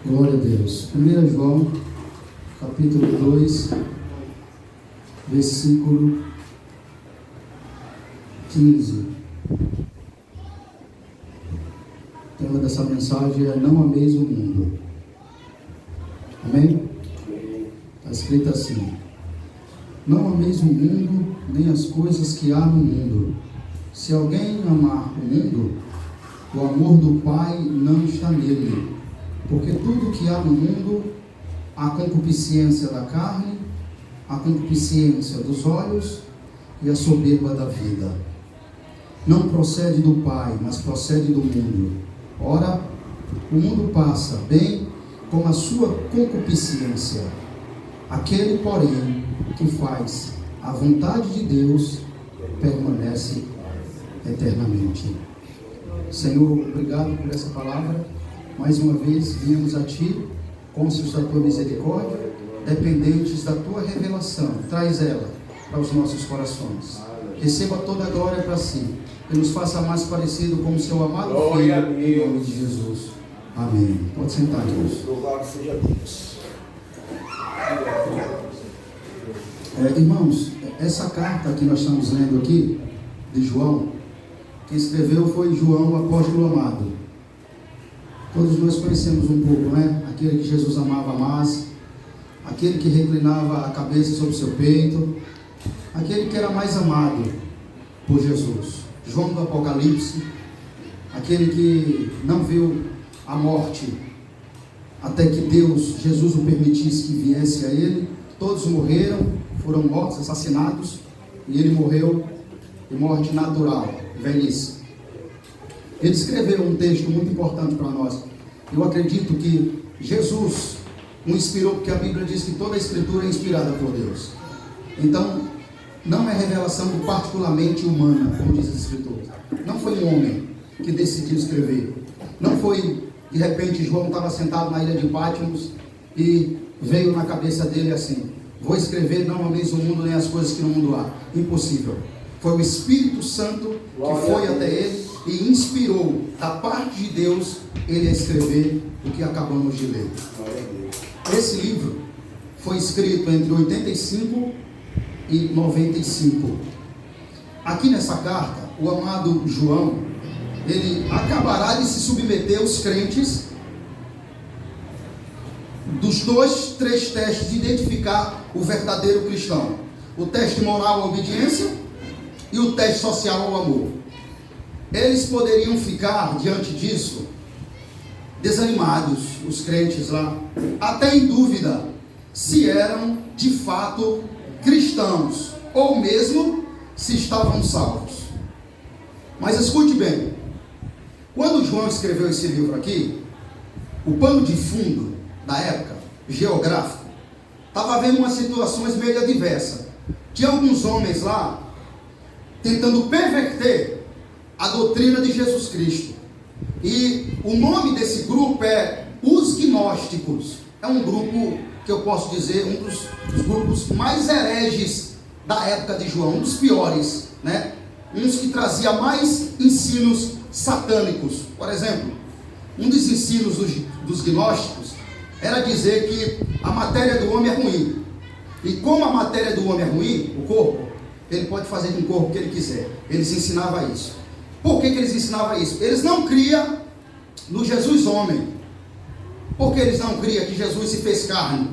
Glória a Deus. 1 João, capítulo 2, versículo 15. O tema dessa mensagem é: não ameis o mundo. Amém? Está escrito assim: não ameis o mundo, nem as coisas que há no mundo. Se alguém amar o mundo, o amor do Pai não está nele. Porque tudo que há no mundo, a concupiscência da carne, a concupiscência dos olhos e a soberba da vida, não procede do Pai, mas procede do mundo. Ora, o mundo passa, bem como a sua concupiscência. Aquele, porém, que faz a vontade de Deus, permanece eternamente. Senhor, obrigado por essa palavra. Mais uma vez, viemos a Ti, cônscios da Tua misericórdia, dependentes da Tua revelação. Traz ela para os nossos corações. Receba toda a glória para Si e nos faça mais parecido com o Seu amado Filho, em nome de Jesus. Amém. Pode sentar, Deus. Louvado seja Deus. Irmãos, essa carta que nós estamos lendo aqui, de João, quem escreveu foi João, o apóstolo amado. Todos nós conhecemos um pouco, né? Aquele que Jesus amava mais, aquele que reclinava a cabeça sobre o seu peito, aquele que era mais amado por Jesus. João do Apocalipse, aquele que não viu a morte até que Jesus o permitisse que viesse a ele. Todos morreram, foram mortos, assassinados, e ele morreu de morte natural, velhice. Ele escreveu um texto muito importante para nós. Eu acredito que Jesus o inspirou, porque a Bíblia diz que toda a Escritura é inspirada por Deus. Então, não é revelação particularmente humana, como diz a Escritura. Não foi um homem que decidiu escrever. Não foi, de repente, João estava sentado na ilha de Patmos e veio na cabeça dele assim: vou escrever, não ameis o mundo nem as coisas que no mundo há. Impossível. Foi o Espírito Santo que foi até ele e inspirou da parte de Deus ele a escrever o que acabamos de ler. Esse livro foi escrito entre 85 e 95. Aqui nessa carta, o amado João, ele acabará de se submeter aos crentes dos três testes de identificar o verdadeiro cristão: o teste moral, a obediência, e o teste social, ao amor. Eles poderiam ficar diante disso desanimados, os crentes lá, até em dúvida se eram de fato cristãos ou mesmo se estavam salvos. Mas escute bem, quando João escreveu esse livro aqui, o pano de fundo da época, geográfico, estava havendo umas situações meio adversas. Tinha alguns homens lá tentando perverter a doutrina de Jesus Cristo. E o nome desse grupo é os gnósticos. É um grupo que eu posso dizer, um dos grupos mais hereges da época de João, um dos piores, né? Uns que trazia mais ensinos satânicos. Por exemplo, um dos ensinos dos gnósticos era dizer que a matéria do homem é ruim. E como a matéria do homem é ruim, o corpo, ele pode fazer com o corpo o que ele quiser. Eles ensinavam isso. Por que eles ensinavam isso? Eles não criam no Jesus homem. Por que eles não criam que Jesus se fez carne?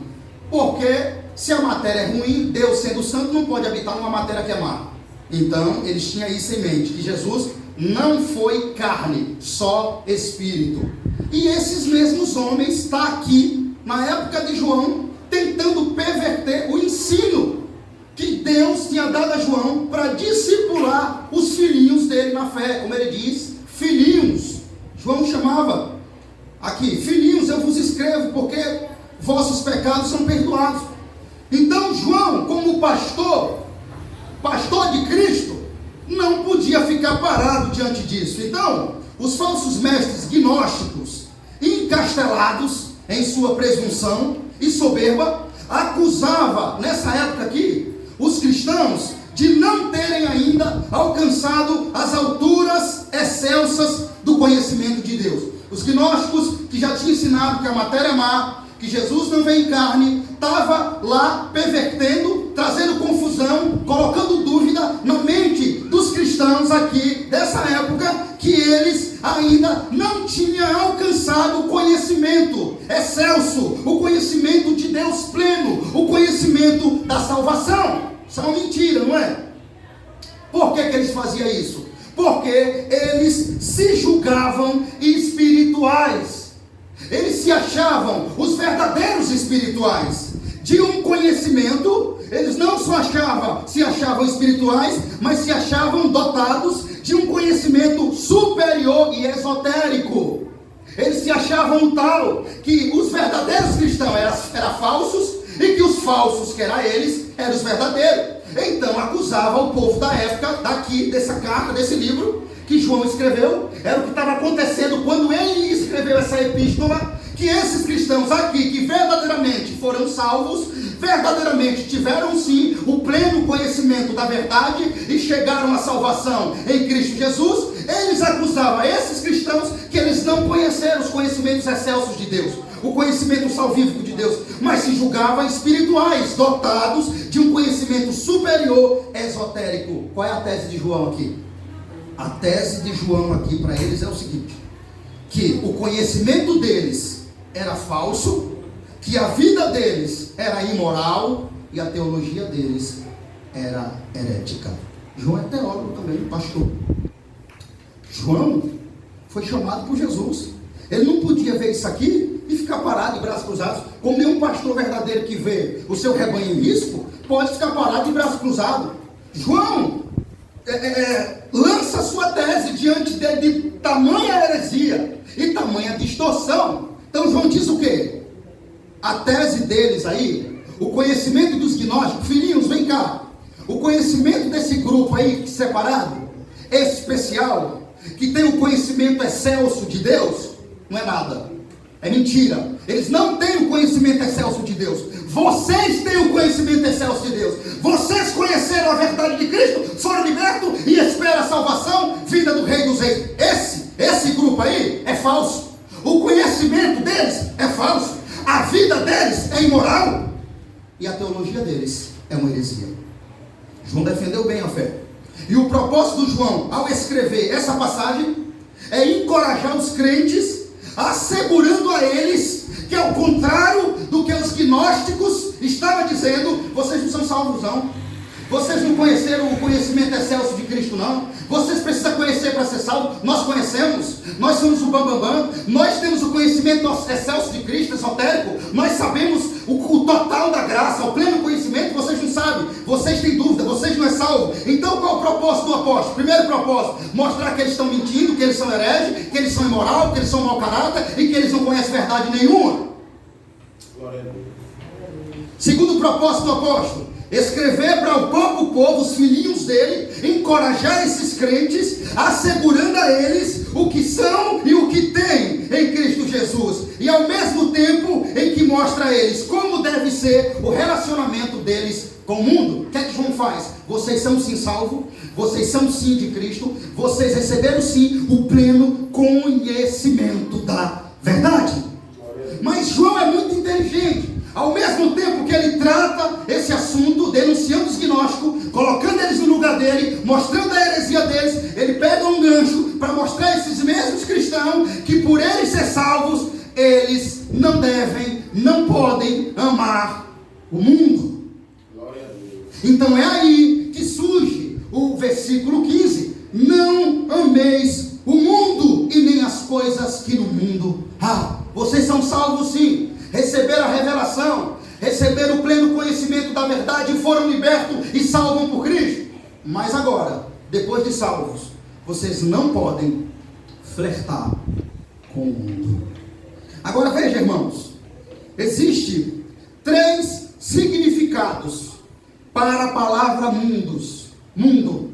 Porque se a matéria é ruim, Deus sendo santo não pode habitar numa matéria que é má. Então eles tinham isso em mente, que Jesus não foi carne, só espírito. E esses mesmos homens estão aqui na época de João tentando perverter o ensino que Deus tinha dado a João para discipular os filhinhos dele na fé. Como ele diz, filhinhos. João chamava aqui, filhinhos, eu vos escrevo porque vossos pecados são perdoados. Então João, como pastor de Cristo, não podia ficar parado diante disso. Então, os falsos mestres gnósticos, encastelados em sua presunção e soberba, acusava nessa época aqui os cristãos de não terem ainda alcançado as alturas excelsas do conhecimento de Deus. Os gnósticos, que já tinham ensinado que a matéria é má, que Jesus não veio em carne, estava lá pervertendo, trazendo confusão, colocando dúvida na mente dos cristãos aqui dessa época, que eles ainda não tinham alcançado o conhecimento excelso, o conhecimento de Deus pleno, o conhecimento da salvação. Isso é uma mentira, não é? Por que eles faziam isso? Porque eles se julgavam espirituais. Eles se achavam os verdadeiros espirituais. De um conhecimento, eles não só se achavam espirituais, mas se achavam dotados de um conhecimento superior e esotérico. Eles se achavam tal que os verdadeiros cristãos eram falsos e que os falsos, que eram eles, eram os verdadeiros. Então acusava o povo da época, daqui, dessa carta, desse livro que João escreveu. Era o que estava acontecendo quando ele escreveu essa epístola, que esses cristãos aqui, que verdadeiramente foram salvos, verdadeiramente tiveram sim o pleno conhecimento da verdade e chegaram à salvação em Cristo Jesus, eles acusavam esses cristãos que eles não conheceram os conhecimentos excelsos de Deus, o conhecimento salvífico de Deus, mas se julgavam espirituais, dotados de um conhecimento superior esotérico. Qual é a tese de João aqui? A tese de João aqui para eles é o seguinte: que o conhecimento deles era falso, que a vida deles era imoral e a teologia deles era herética. João é teólogo também, pastor. João foi chamado por Jesus. Ele não podia ver isso aqui e ficar parado de braços cruzados, como nenhum pastor verdadeiro que vê o seu rebanho em risco pode ficar parado de braços cruzados. João lança sua tese diante de tamanha heresia e tamanha distorção. Então João diz o quê? A tese deles aí, o conhecimento dos gnósticos, filhinhos, vem cá, o conhecimento desse grupo aí separado, especial, que tem o conhecimento excelso de Deus, não é nada, é mentira. Eles não têm o conhecimento excelso de Deus. Vocês têm o conhecimento excelso de Deus. Vocês conheceram a verdade de Cristo, foram libertos e esperam a salvação, vida do Rei dos Reis. Esse grupo aí é falso. O conhecimento deles é falso. A vida deles é imoral. E a teologia deles é uma heresia. João defendeu bem a fé. E o propósito de João, ao escrever essa passagem, é encorajar os crentes, assegurando a eles que, ao contrário do que os gnósticos estavam dizendo, vocês não são salvos não, vocês não conheceram o conhecimento excelso de Cristo não, vocês precisam conhecer para ser salvo. Nós conhecemos, nós somos o bambambam, nós temos o conhecimento excelso de Cristo, esotérico, nós sabemos o total da graça, o pleno conhecimento. Vocês não sabem, vocês têm dúvida, vocês não é salvo. Então qual é o propósito do apóstolo? Primeiro propósito, mostrar que eles estão mentindo, que eles são hereges, que eles são imoral, que eles são mau caráter e que eles não conhecem verdade nenhuma. Segundo propósito do apóstolo, escrever para o próprio povo, os filhinhos dele, encorajar esses crentes, assegurando a eles o que são e o que têm em Cristo Jesus, e ao mesmo tempo em que mostra a eles como deve ser o relacionamento deles com o mundo. O que é que João faz? Vocês são sim salvos, vocês são sim de Cristo, vocês receberam sim o pleno conhecimento da verdade. Mas João é muito inteligente. Ao mesmo tempo que ele trata esse assunto, denunciando os gnósticos, colocando eles no lugar dele, mostrando a heresia deles, ele pega um gancho para mostrar a esses mesmos cristãos que, por eles ser salvos, eles não devem, não podem amar o mundo. Então é aí que surge o versículo 15: não ameis o mundo e nem as coisas que no mundo há. Vocês são salvos sim, receberam a revelação, receberam o pleno conhecimento da verdade e foram libertos e salvos por Cristo. Mas agora, depois de salvos, vocês não podem flertar com o mundo. Agora veja, irmãos, existe 3 significados para a palavra mundo.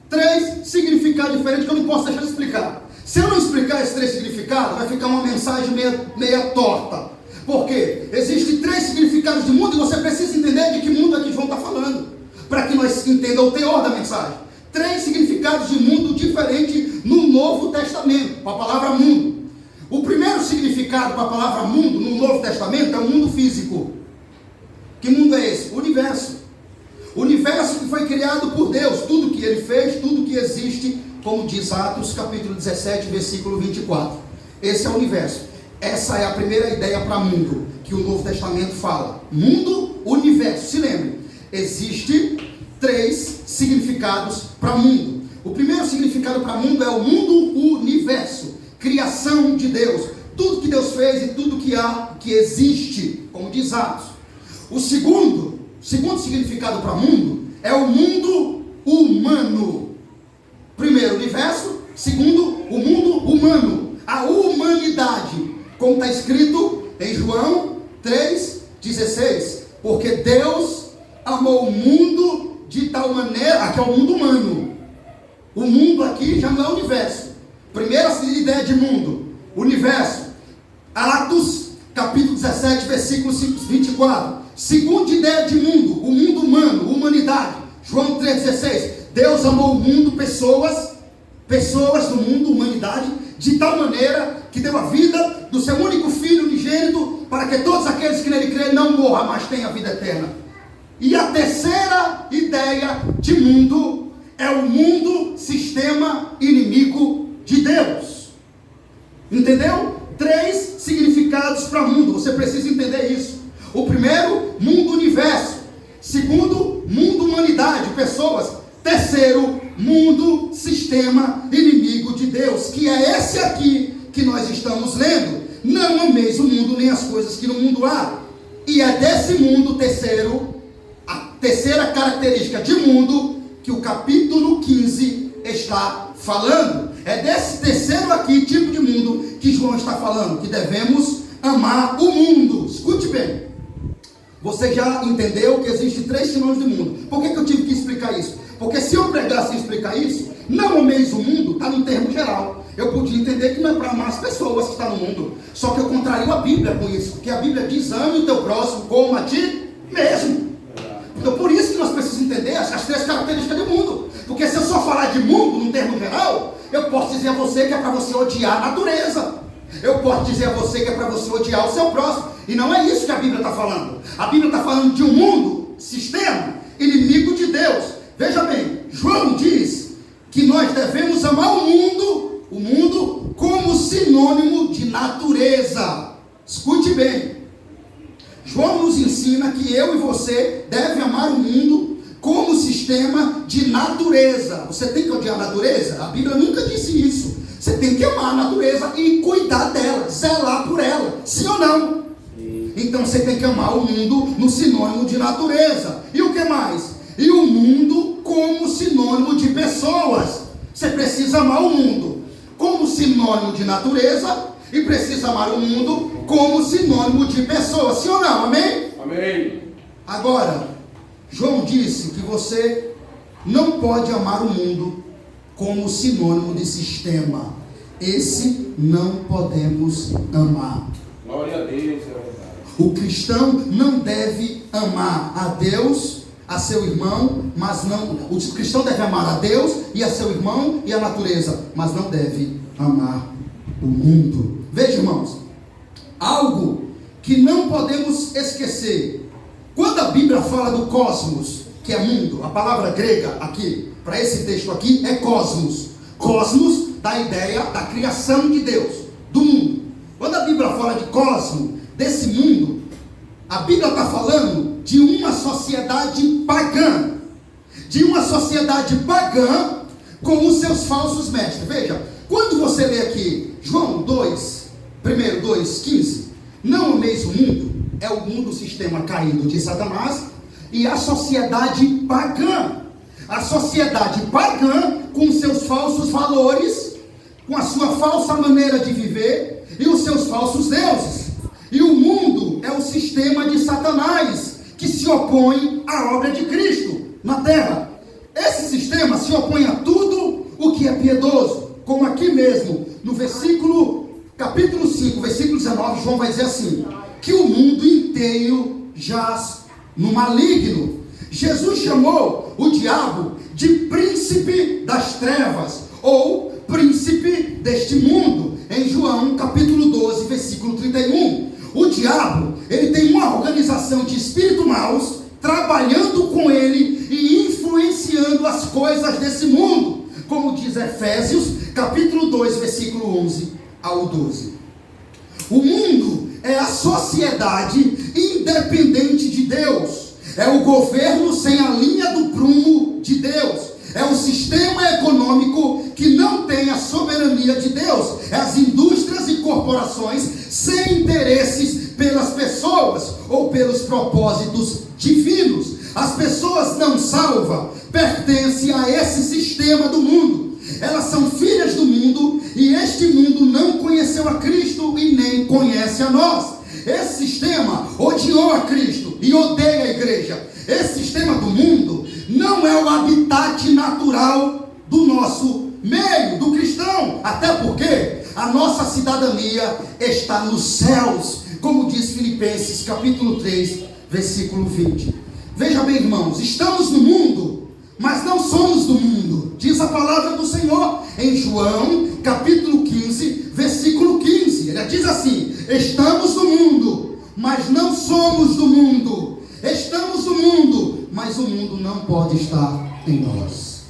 3 significados diferentes que eu não posso deixar de explicar. Se eu não explicar esses 3 significados, vai ficar uma mensagem meia torta. Porque existem 3 significados de mundo e você precisa entender de que mundo é que João está falando, para que nós entendamos o teor da mensagem. 3 significados de mundo diferentes no Novo Testamento, com a palavra mundo. O primeiro significado para a palavra mundo no Novo Testamento é o mundo físico. Que mundo é esse? O universo. O universo que foi criado por Deus, tudo que Ele fez, tudo que existe, como diz Atos capítulo 17, versículo 24. Esse é o universo. Essa é a primeira ideia para mundo, que o Novo Testamento fala. Mundo, universo. Se lembre, existe 3 significados para mundo. O primeiro significado para mundo é o mundo universo, criação de Deus, tudo que Deus fez e tudo que há, que existe, como diz Atos. O segundo significado para mundo é o mundo humano. Primeiro, universo. Segundo, o mundo humano, a humanidade, como está escrito em João 3,16. Porque Deus amou o mundo de tal maneira, aqui é o mundo humano. O mundo aqui já não é o universo. Primeira ideia de mundo, universo. Atos capítulo 17, versículo 24. Segunda ideia de mundo, o mundo humano, humanidade. João 3,16. Deus amou o mundo, pessoas do mundo, humanidade, de tal maneira que deu a vida do seu único filho unigênito, para que todos aqueles que nele creem não morram, mas tenham a vida eterna. E a terceira ideia de mundo é o mundo, sistema inimigo de Deus. Entendeu? 3 significados para mundo, você precisa entender isso. O primeiro, mundo universo. Segundo, mundo humanidade, pessoas. Terceiro, mundo, sistema inimigo de Deus, que é esse aqui que nós estamos lendo. Não ameis o mundo nem as coisas que no mundo há. E é desse mundo a terceira característica de mundo que o capítulo 15 está falando. É desse terceiro aqui, tipo de mundo, que João está falando, que devemos amar o mundo. Escute bem. Você já entendeu que existem 3 sinônimos de mundo. Por que eu tive que explicar isso? Porque se eu pregasse e explicar isso, não ameis o mundo, está no termo geral. Eu podia entender que não é para amar as pessoas que estão no mundo. Só que eu contrario a Bíblia com isso. Porque a Bíblia diz: ame o teu próximo como a ti mesmo. Então por isso que nós precisamos entender as 3 características do mundo. Porque se eu só falar de mundo no termo geral, eu posso dizer a você que é para você odiar a natureza. Eu posso dizer a você que é para você odiar o seu próximo. E não é isso que a Bíblia está falando. A Bíblia está falando de um mundo, sistema, inimigo de Deus. Veja bem, João diz que nós devemos amar o mundo como sinônimo de natureza. Escute bem. João nos ensina que eu e você devem amar o mundo como sistema de natureza. Você tem que odiar a natureza? A Bíblia nunca disse isso. Você tem que amar a natureza e cuidar dela, zelar por ela. Sim ou não? Sim. Então você tem que amar o mundo no sinônimo de natureza. E o que mais? E o mundo como sinônimo de pessoas. Você precisa amar o mundo como sinônimo de natureza e precisa amar o mundo como sinônimo de pessoas. Sim ou não? Amém? Amém. Agora, João disse que você não pode amar o mundo como sinônimo de sistema. Esse não podemos amar. Glória a Deus, é verdade. O cristão não deve amar a Deus, a seu irmão, mas não. O cristão deve amar a Deus e a seu irmão e a natureza, mas não deve amar o mundo. Veja, irmãos, algo que não podemos esquecer. Quando a Bíblia fala do cosmos, que é mundo, a palavra grega aqui, para esse texto aqui, é cosmos. Cosmos dá a ideia da criação de Deus, do mundo. Quando a Bíblia fala de cosmos, desse mundo, a Bíblia está falando de uma sociedade pagã. De uma sociedade pagã com os seus falsos mestres. Veja, quando você lê aqui João 2, 2,15, não ameis o mundo, é o mundo, o sistema caído de Satanás, e a sociedade pagã. A sociedade pagã com seus falsos valores, com a sua falsa maneira de viver e os seus falsos deuses. E o mundo é o sistema de Satanás que se opõe à obra de Cristo na terra. Esse sistema se opõe a tudo o que é piedoso, como aqui mesmo, no capítulo 5, versículo 19, João vai dizer assim, que o mundo inteiro jaz no maligno. Jesus chamou o diabo de príncipe das trevas, ou príncipe deste mundo. em João capítulo 12, versículo 31. O diabo, ele tem uma organização de espíritos maus trabalhando com ele e influenciando as coisas desse mundo, como diz Efésios capítulo 2, versículo 11 ao 12. O mundo é a sociedade independente de Deus, é o governo sem a linha do prumo de Deus, é o sistema econômico que não tem a soberania de Deus, é as indústrias e corporações sem interesses pelas pessoas ou pelos propósitos divinos. As pessoas não salvas pertencem a esse sistema do mundo. Elas são filhas do mundo e este mundo não conheceu a Cristo e nem conhece a nós. Esse sistema odiou a Cristo e odeia a igreja. Esse sistema do mundo não é o habitat natural do nosso meio, do cristão. Até porque a nossa cidadania está nos céus, como diz Filipenses capítulo 3, versículo 20. Veja bem, irmãos, estamos no mundo, mas não somos do mundo. Diz a palavra do Senhor em João capítulo 15, versículo 15. Ele diz assim: estamos no mundo, mas não somos do mundo. Estamos no mundo, mas o mundo não pode estar em nós.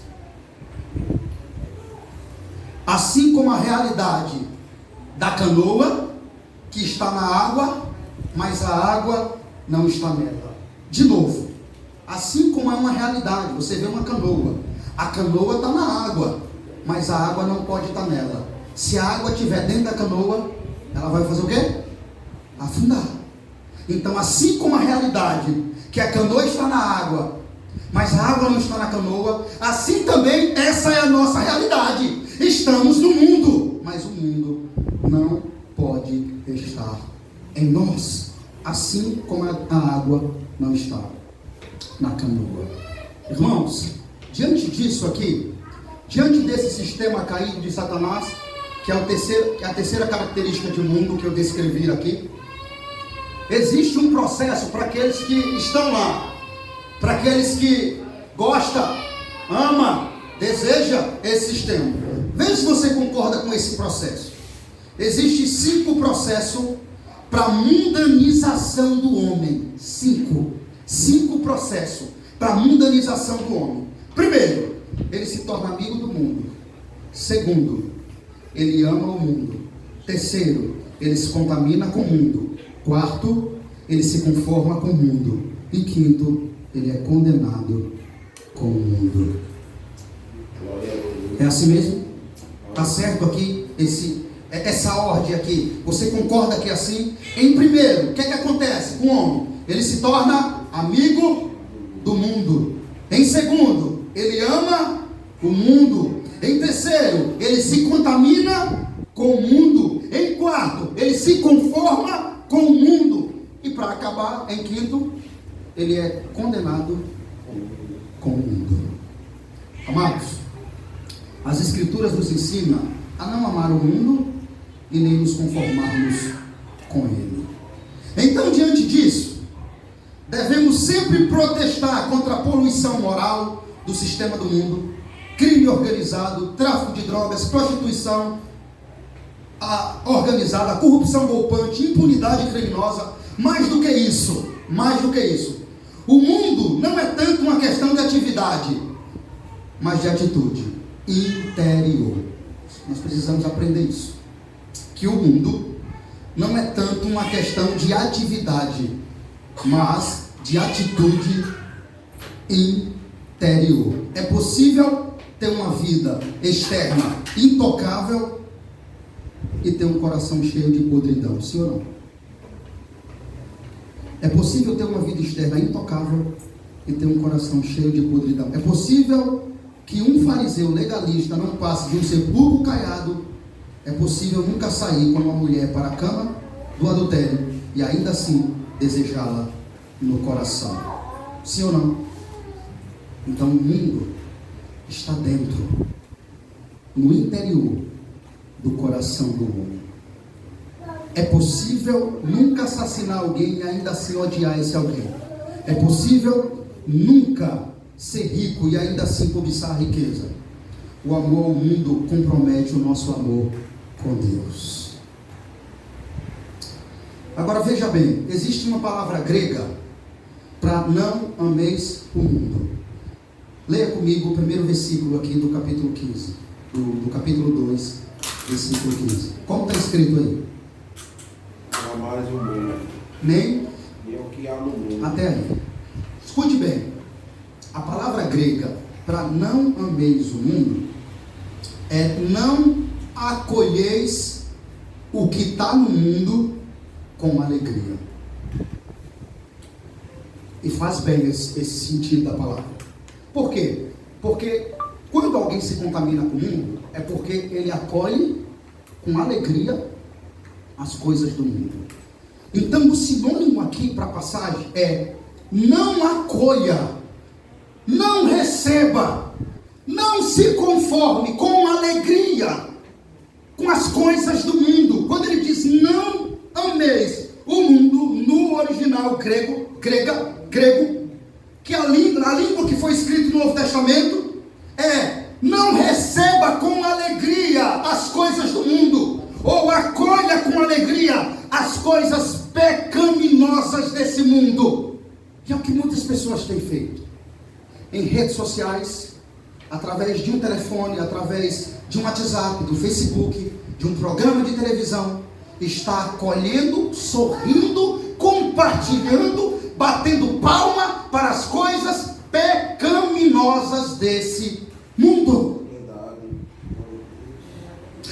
Assim como a realidade da canoa, que está na água, mas a água não está nela. De novo, assim como é uma realidade, você vê uma canoa, a canoa está na água, mas a água não pode estar nela. Se a água estiver dentro da canoa, ela vai fazer o quê? Afundar. Então, assim como a realidade, que a canoa está na água, mas a água não está na canoa, assim também essa é a nossa realidade. Estamos no mundo, mas o mundo não pode estar em nós, assim como a água não está na canoa. Irmãos, diante disso aqui, diante desse sistema caído de Satanás, que é a terceira característica de mundo que eu descrevi aqui, existe um processo para aqueles que estão lá, para aqueles que gostam, ama, deseja esse sistema. Veja se você concorda com esse processo. Existem 5 processos para a mundanização do homem. 5 processos para a mundanização do homem. Primeiro, ele se torna amigo do mundo. Segundo, ele ama o mundo. Terceiro, ele se contamina com o mundo. Quarto, ele se conforma com o mundo. E quinto, ele é condenado com o mundo. É assim mesmo? Está certo aqui essa ordem aqui? Você concorda que é assim? Em primeiro, o que é que acontece com o homem? Ele se torna amigo do mundo. Em segundo, ele ama o mundo. Em terceiro, ele se contamina com o mundo. Em quarto, ele se conforma com o mundo. E para acabar, em quinto, ele é condenado com o mundo. Amados, as Escrituras nos ensinam a não amar o mundo e nem nos conformarmos com ele. Então, diante disso, devemos sempre protestar contra a poluição moral do sistema do mundo, crime organizado, tráfico de drogas, prostituição organizada, corrupção golpante, impunidade criminosa. Mais do que isso, o mundo não é tanto uma questão de atividade, mas de atitude interior. Nós precisamos aprender isso, que o mundo não é tanto uma questão de atividade, mas de atitude interior. É possível ter uma vida externa intocável e ter um coração cheio de podridão, sim ou não? É possível ter uma vida externa intocável e ter um coração cheio de podridão. É possível que um fariseu legalista não passe de um sepulcro caiado. É possível nunca sair com uma mulher para a cama do adultério e ainda assim desejá-la no coração. Sim ou não? Então o mundo está dentro, no interior do coração do homem. É possível nunca assassinar alguém e ainda assim odiar esse alguém. É possível nunca ser rico e ainda assim cobiçar a riqueza. O amor ao mundo compromete o nosso amor com Deus. Agora veja bem, existe uma palavra grega para não ameis o mundo. Leia comigo o primeiro versículo aqui do capítulo 15, do capítulo 2, versículo 15. Como está escrito aí? Não mais o mundo. Nem o que há no mundo. Até aí. Escute bem. A palavra grega para não ameis o mundo é não acolheis o que está no mundo com alegria. E faz bem esse sentido da palavra. Por quê? Porque quando alguém se contamina com o mundo, é porque ele acolhe com alegria as coisas do mundo. Então o sinônimo aqui para a passagem é: não acolha, não receba, não se conforme com alegria com as coisas do mundo. Quando ele diz não ameis o mundo, no original grego, que a língua que foi escrita no Novo Testamento é: não receba com alegria as coisas do mundo, ou acolha com alegria as coisas pecaminosas desse mundo. E é o que muitas pessoas têm feito em redes sociais, através de um telefone, através de um WhatsApp, do Facebook, de um programa de televisão. Está acolhendo, sorrindo, compartilhando, batendo palma para as coisas pecaminosas desse mundo.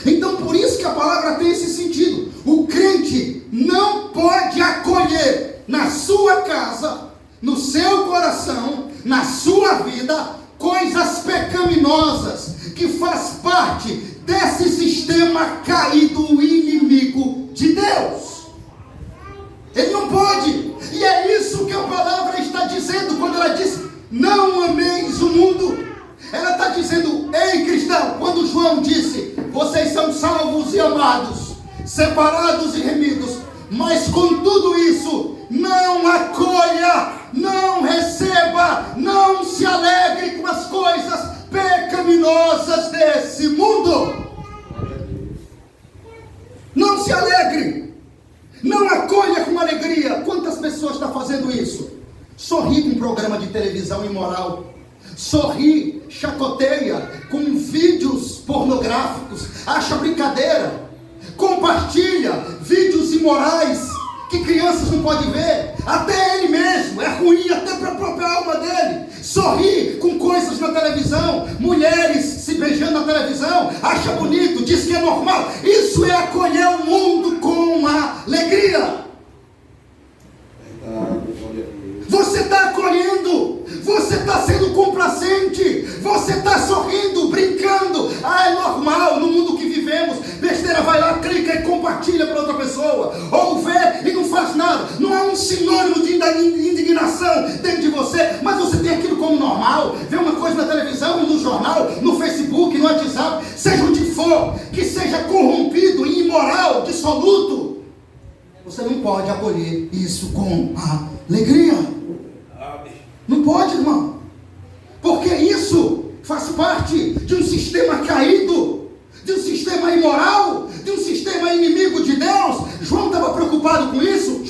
Então por isso que a palavra tem esse sentido. O crente não pode acolher na sua casa, no seu coração, na sua vida, coisas pecaminosas que faz parte desse sistema caído, inimigo de Deus. Ele não pode. E é isso que a palavra está dizendo quando ela diz: não ameis o mundo. Ela está dizendo: ei cristão, quando João disse: vocês são salvos e amados, separados e remidos, mas com tudo isso, não acolha, não receba, não se alegre com as coisas pecaminosas desse mundo. Não se alegre, não acolha com alegria. Quantas pessoas estão fazendo isso? Sorri com um programa de televisão imoral, sorri, chacoteia com vídeos pornográficos, acha brincadeira, compartilha vídeos imorais que crianças não podem ver, até ele mesmo, é ruim até para a própria alma dele. Sorri com coisas na televisão, mulheres se beijando na televisão, acha bonito, diz que é normal. Isso é acolher o mundo com alegria. Você está acolhendo, você está sendo complacente, você está sorrindo, brincando. É normal no mundo que vivemos. Besteira, vai lá, clica e compartilha para outra pessoa, ou vê e não faz nada. Não há um sinônimo de indignação dentro de você, mas você tem aquilo como normal. Vê uma coisa na televisão, no jornal, no Facebook, no WhatsApp, seja onde for, que seja corrompido, imoral, dissoluto. Você não pode acolher isso com alegria. Não pode, irmão, porque isso faz parte de um sistema caído, de um sistema imoral, de um sistema inimigo de Deus. João estava preocupado com isso.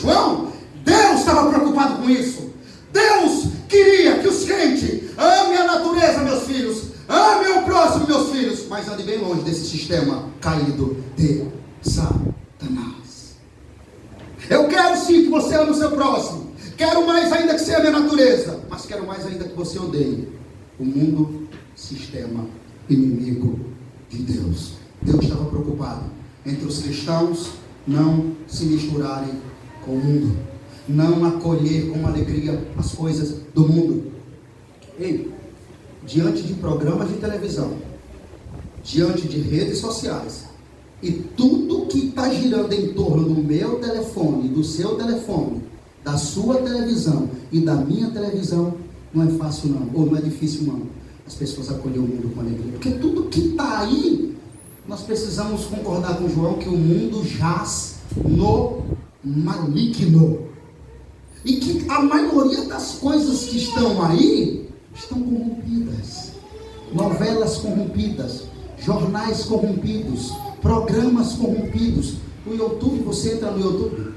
Deus estava preocupado com isso. Deus queria que os crentes amem a natureza, meus filhos, amem o próximo, meus filhos, mas ande bem longe desse sistema caído de Satanás. Eu quero sim que você ame o seu próximo. Quero mais ainda que você ame a natureza, mas quero mais ainda que você odeie o mundo, sistema inimigo de Deus. Deus estava preocupado entre os cristãos não se misturarem com o mundo, não acolher com alegria as coisas do mundo. Ei, diante de programas de televisão, diante de redes sociais, e tudo que está girando em torno do meu telefone, do seu telefone, da sua televisão e da minha televisão, não é fácil não, ou não é difícil não, as pessoas acolher o mundo com alegria, porque tudo que está aí, nós precisamos concordar com João que o mundo jaz no maligno, e que a maioria das coisas que estão aí, estão corrompidas. Novelas corrompidas, jornais corrompidos, Programas corrompidos. O YouTube, você entra no YouTube,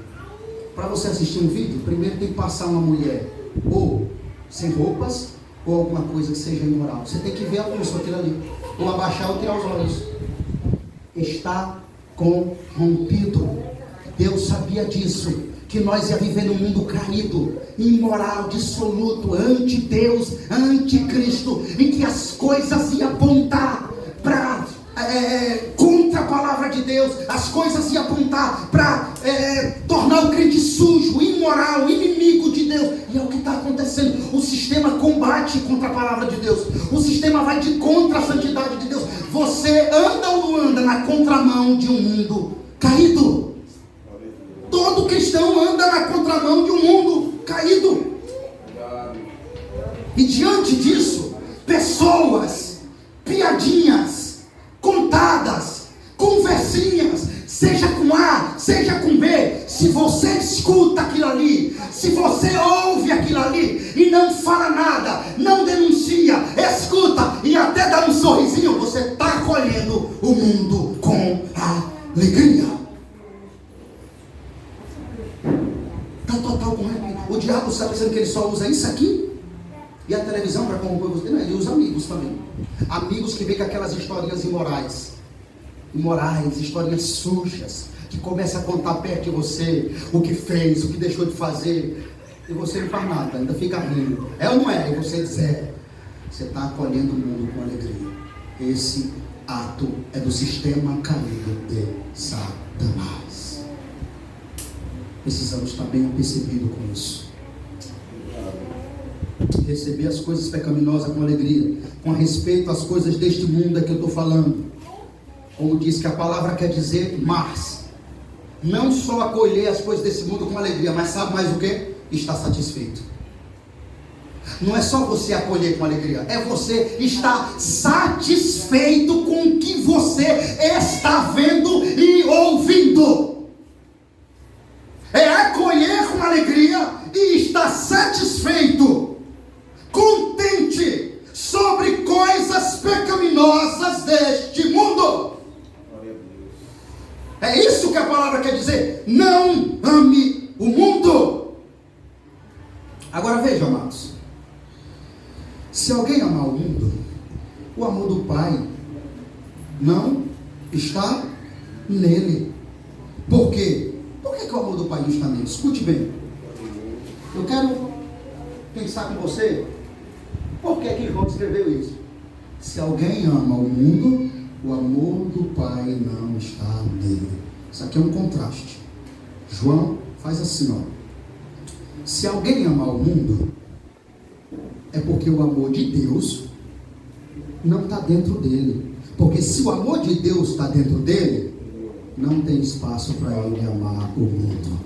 para você assistir um vídeo, primeiro tem que passar uma mulher ou sem roupas, ou alguma coisa que seja imoral. Você tem que ver a luz, aquilo ali, ou abaixar ou tirar os olhos. Está corrompido. Deus sabia disso, que nós ia viver num mundo caído, imoral, dissoluto, anti-Deus, anticristo, em que as coisas iam apontar para contra a palavra de Deus, as coisas iam apontar para tornar o crente sujo, imoral, inimigo de Deus. E é o que está acontecendo. O sistema combate contra a palavra de Deus, o sistema vai de contra a santidade de Deus. Você anda ou não anda na contramão de um mundo caído? Todo cristão anda na contramão de um mundo caído. E diante disso, pessoas, piadinhas contadas, conversinhas, seja com A, seja com B, se você escuta aquilo ali, se você ouve aquilo ali e não fala nada, não denuncia, escuta e até dá um sorrisinho, você está acolhendo o mundo com alegria. Está total correto. O diabo está pensando que ele só usa isso aqui e a televisão para corromper você. Não, ele usa amigos também. Amigos que vêm com aquelas historinhas imorais, historinhas sujas, que começam a contar perto de você o que fez, o que deixou de fazer, e você não faz nada, ainda fica rindo. É ou não é? E você diz, você está acolhendo o mundo com alegria. Esse ato é do sistema caído de Satanás. Precisamos estar bem apercebidos com isso. Receber as coisas pecaminosas com alegria, com respeito às coisas deste mundo é que eu estou falando. Como diz que a palavra quer dizer, mas não só acolher as coisas desse mundo com alegria, mas sabe mais o que? Estar satisfeito. Não é só você acolher com alegria, é você estar satisfeito com o que você está vendo e ouvindo. É acolher com alegria e estar satisfeito, contente sobre coisas pecaminosas deste mundo. É isso que a palavra quer dizer. Não ame o mundo. Agora veja, amados, se alguém amar o mundo, o amor do Pai não está nele. Por quê? Por que o amor do Pai não está nele? Escute bem. Eu quero pensar com você, por que que João escreveu isso? Se alguém ama o mundo, o amor do Pai não está nele. Isso aqui é um contraste. João faz assim, ó. Se alguém amar o mundo, é porque o amor de Deus não está dentro dele. Porque se o amor de Deus está dentro dele, não tem espaço para ele amar o mundo.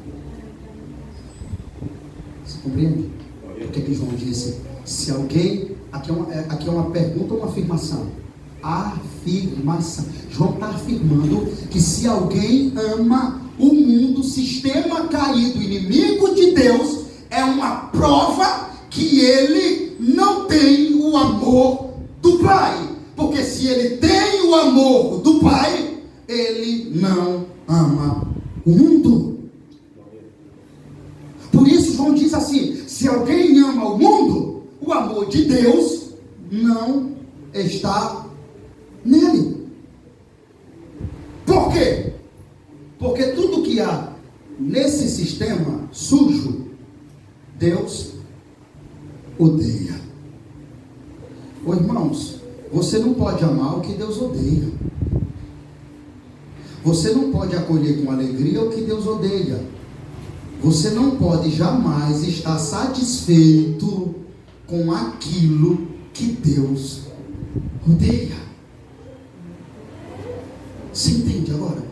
Você compreende? Por que João disse? Se alguém... Aqui é uma pergunta ou uma afirmação? Afirmação. João está afirmando que se alguém ama o mundo, sistema caído, inimigo de Deus, é uma prova que ele não tem o amor do Pai. Porque se ele tem o amor do Pai, ele não ama o mundo. Por isso João diz assim: se alguém ama o mundo, o amor de Deus não está nele. Por quê? Porque tudo que há nesse sistema sujo, Deus odeia. Ô irmãos, você não pode amar o que Deus odeia. Você não pode acolher com alegria o que Deus odeia. Você não pode jamais estar satisfeito com aquilo que Deus odeia. Você entende agora?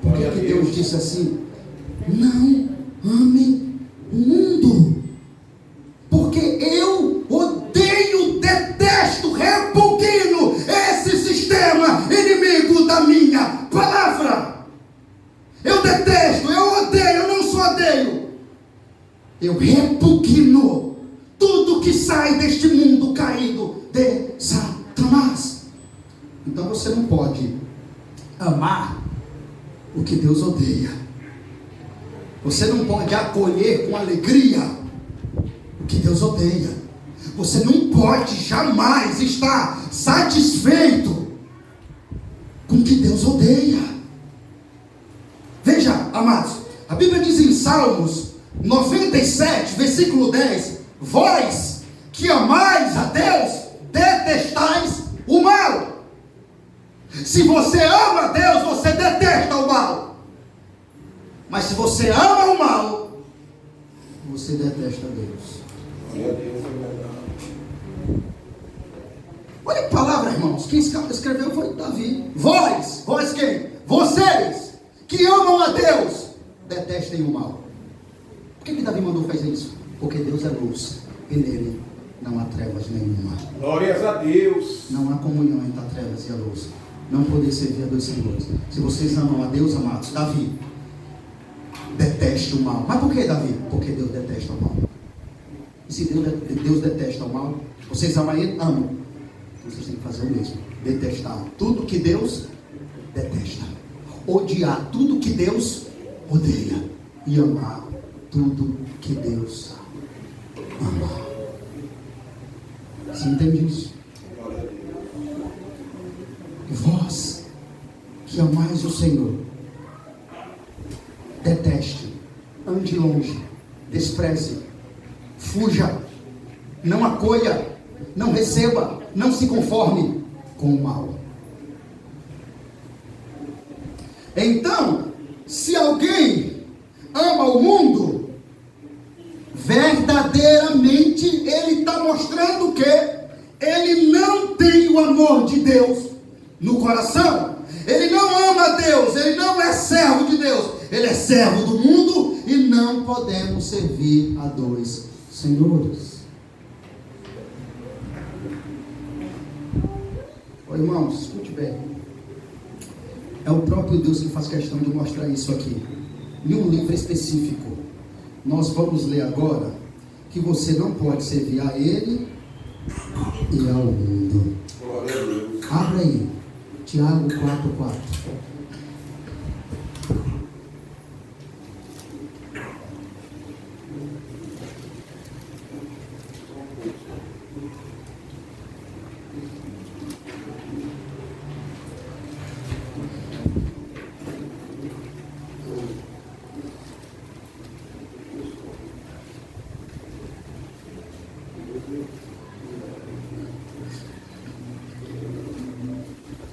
Por que Deus disse assim? Não amem o mundo. Porque eu odeio, detesto, repugno esse sistema inimigo da minha palavra. Eu detesto, eu odeio, eu não só odeio. Eu repugno tudo que sai deste mundo caído de Satanás. Então você não pode amar o que Deus odeia. Você não pode acolher com alegria o que Deus odeia. Você não pode jamais estar satisfeito com o que Deus odeia. Veja, amados, a Bíblia diz em Salmos 97, versículo 10: vós que amais a Deus, detestais o mal. Se você ama a Deus, você detesta o mal. Mas se você ama o mal, você detesta Deus. Glória a Deus, é verdade. Olha que palavra, irmãos. Quem escreveu foi Davi. Vós quem? Vocês que amam a Deus, detestem o mal. Por que Davi mandou fazer isso? Porque Deus é luz e nele não há trevas nenhuma. Glórias a Deus. Não há comunhão entre a trevas e a luz. Não poder servir a dois senhores. Se vocês amam a Deus, amados, Davi, deteste o mal. Mas por que, Davi? Porque Deus detesta o mal. E se Deus detesta o mal, vocês amam Ele? Amam. Então vocês têm que fazer o mesmo. Detestar tudo que Deus detesta. Odiar tudo que Deus odeia. E amar tudo que Deus ama. Você entende isso? Glória a Deus. Vós que amais o Senhor, deteste, ande longe, despreze, fuja, não acolha, não receba, não se conforme com o mal. Então, se alguém ama o mundo, verdadeiramente ele está mostrando que ele não tem o amor de Deus no coração. Ele não ama Deus, ele não é servo de Deus, ele é servo do mundo, e não podemos servir a dois senhores. Ô irmãos, escute bem. É o próprio Deus que faz questão de mostrar isso aqui, em um livro específico. Nós vamos ler agora que você não pode servir a Ele e ao mundo. Glória a Deus. Abra aí, Tiago 4:4.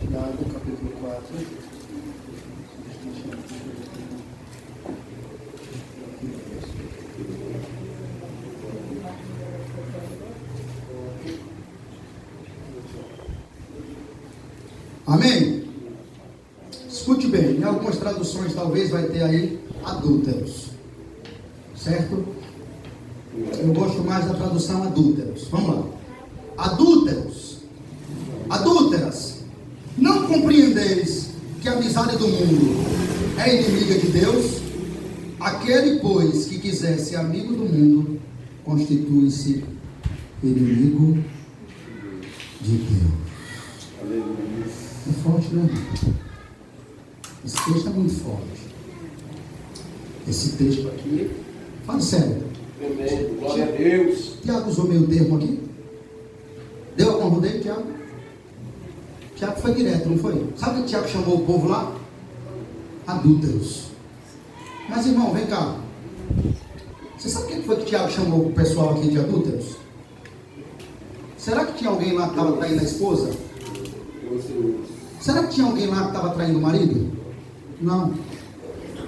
Tiago capítulo 4. Amém? Escute bem, em algumas traduções talvez vai ter aí adúlteros, certo? Eu gosto mais da tradução adúlteros. Vamos lá. Adúlteros, adúlteras, não compreendeis que a amizade do mundo é inimiga de Deus? Aquele, pois, que quiser ser amigo do mundo, constitui-se inimigo de Deus. Aleluia. É forte, né? Esse texto é muito forte. Esse texto aqui, fala sério. Amém. Glória a Deus. Tiago usou meio termo aqui? Deu algum rodeio, Tiago? Tiago foi direto, não foi? Sabe o que Tiago chamou o povo lá? Adúlteros. Mas irmão, vem cá. Você sabe o que foi que Tiago chamou o pessoal aqui de adúlteros? Será que tinha alguém lá que estava traindo a esposa? Será que tinha alguém lá que estava traindo o marido? Não.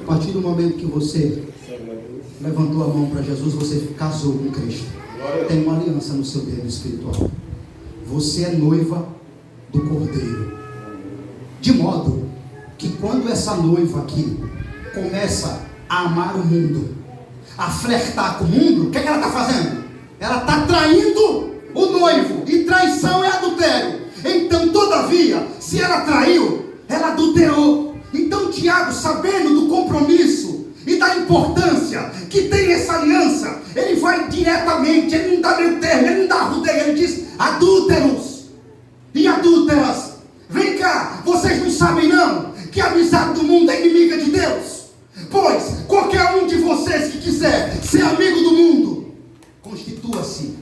A partir do momento que você levantou a mão para Jesus, você casou com Cristo. Tem uma aliança no seu dedo espiritual. Você é noiva do Cordeiro. De modo que quando essa noiva aqui começa a amar o mundo, a flertar com o mundo, o que ela está fazendo? Ela está traindo o noivo. E traição é adultério. Então, todavia, se ela traiu, ela adulterou. Então Tiago, sabendo do compromisso e da importância que tem essa aliança, ele vai diretamente, ele não dá meio termo, ele não dá rodeio, ele diz: adúlteros e adúlteras, vem cá, vocês não sabem não, que a amizade do mundo é inimiga de Deus? Pois qualquer um de vocês que quiser ser amigo do mundo, constitua-se,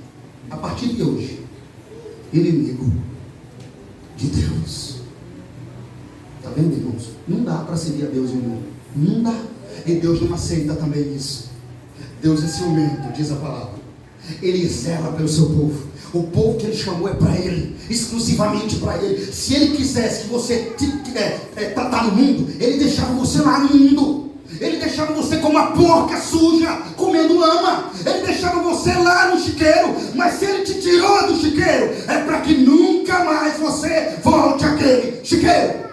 a partir de hoje, inimigo de Deus. Está vendo, irmãos? Não dá para servir a Deus e o mundo. Não dá. E Deus não aceita também isso. Deus é ciumento, diz a palavra. Ele zela pelo seu povo. O povo que Ele chamou é para Ele, exclusivamente para Ele. Se Ele quisesse que você tá no mundo, Ele deixava você lá no mundo. Ele deixava você como uma porca suja, comendo lama. Ele deixava você lá no chiqueiro. Mas se Ele te tirou do chiqueiro, é para que nunca mais você volte àquele chiqueiro.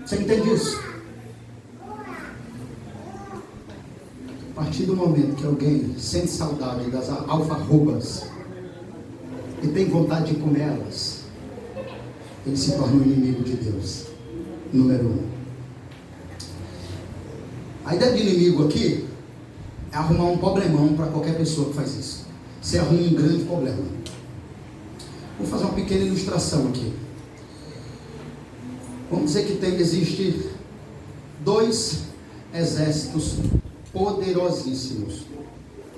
Você entende isso? A partir do momento que alguém sente saudade das alfarrobas e tem vontade de comer elas, ele se torna um inimigo de Deus. Número 1. A ideia de inimigo aqui é arrumar um problemão para qualquer pessoa que faz isso. Você arruma um grande problema. Vou fazer uma pequena ilustração aqui. Vamos dizer que existe 2 exércitos poderosíssimos.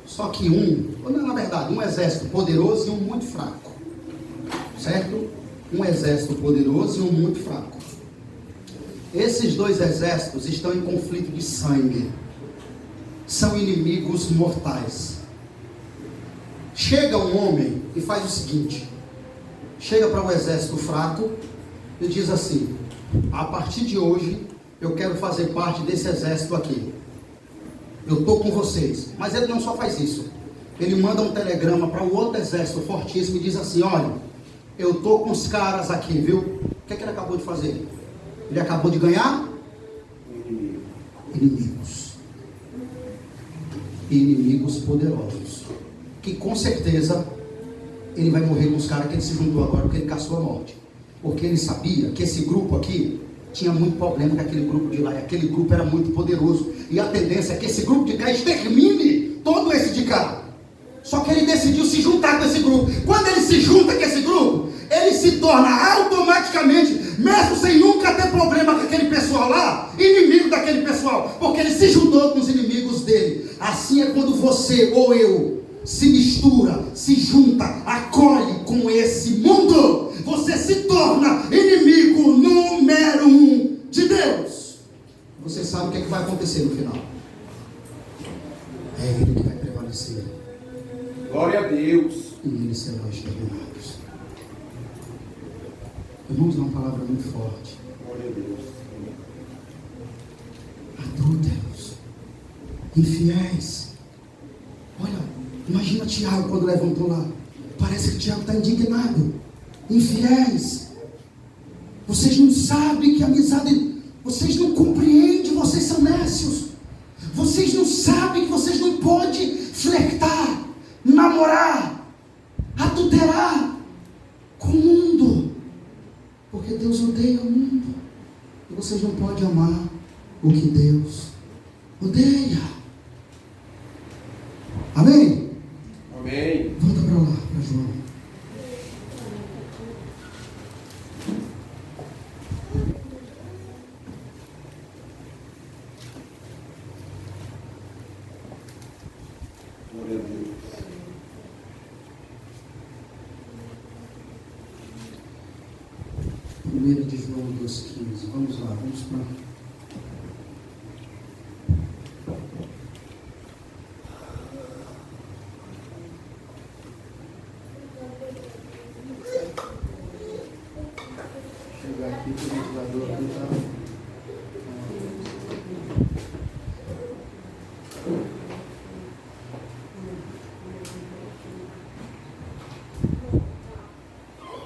Só que na verdade, um exército poderoso e um muito fraco. Certo? Um exército poderoso e um muito fraco. Esses 2 exércitos estão em conflito de sangue. São inimigos mortais. Chega um homem e faz o seguinte. Chega para o exército fraco e diz assim: a partir de hoje eu quero fazer parte desse exército aqui. Eu estou com vocês. Mas ele não só faz isso. Ele manda um telegrama para o outro exército fortíssimo e diz assim: olha, eu estou com os caras aqui, viu? O que ele acabou de fazer? Ele acabou de ganhar inimigos. Inimigos poderosos. Que com certeza ele vai morrer com os caras que ele se juntou agora, porque ele caçou a morte. Porque ele sabia que esse grupo aqui tinha muito problema com aquele grupo de lá. E aquele grupo era muito poderoso. E a tendência é que esse grupo de cá extermine todo esse de cá. Só que ele decidiu se juntar com esse grupo. Quando ele se junta com esse grupo, ele se torna automaticamente, mesmo sem nunca ter problema com aquele pessoal lá, inimigo daquele pessoal. Porque ele se juntou com os inimigos dele. Assim é quando você ou eu se mistura, se junta, acolhe com esse mundo. Você se torna inimigo número 1 de Deus. Você sabe o que é que vai acontecer no final. É Ele que vai prevalecer. Glória a Deus. E eles serão exterminados. Irmãos, é uma palavra muito forte. Glória a Deus. Adúlteros, infiéis. Olha, imagina Tiago quando levantou lá. Parece que Tiago está indignado. Infiéis. Vocês não sabem que amizade. Vocês não compreendem, vocês são nécios. Vocês não sabem que vocês não podem flertar, namorar, adulterar com o mundo. Porque Deus odeia o mundo. E vocês não podem amar o que Deus odeia. Amém? Amém. Volta para lá, para João. Glória a Deus. Primeiro de João 2,15. Vamos lá, vamos para. Chegar aqui, que o ventilador aqui está.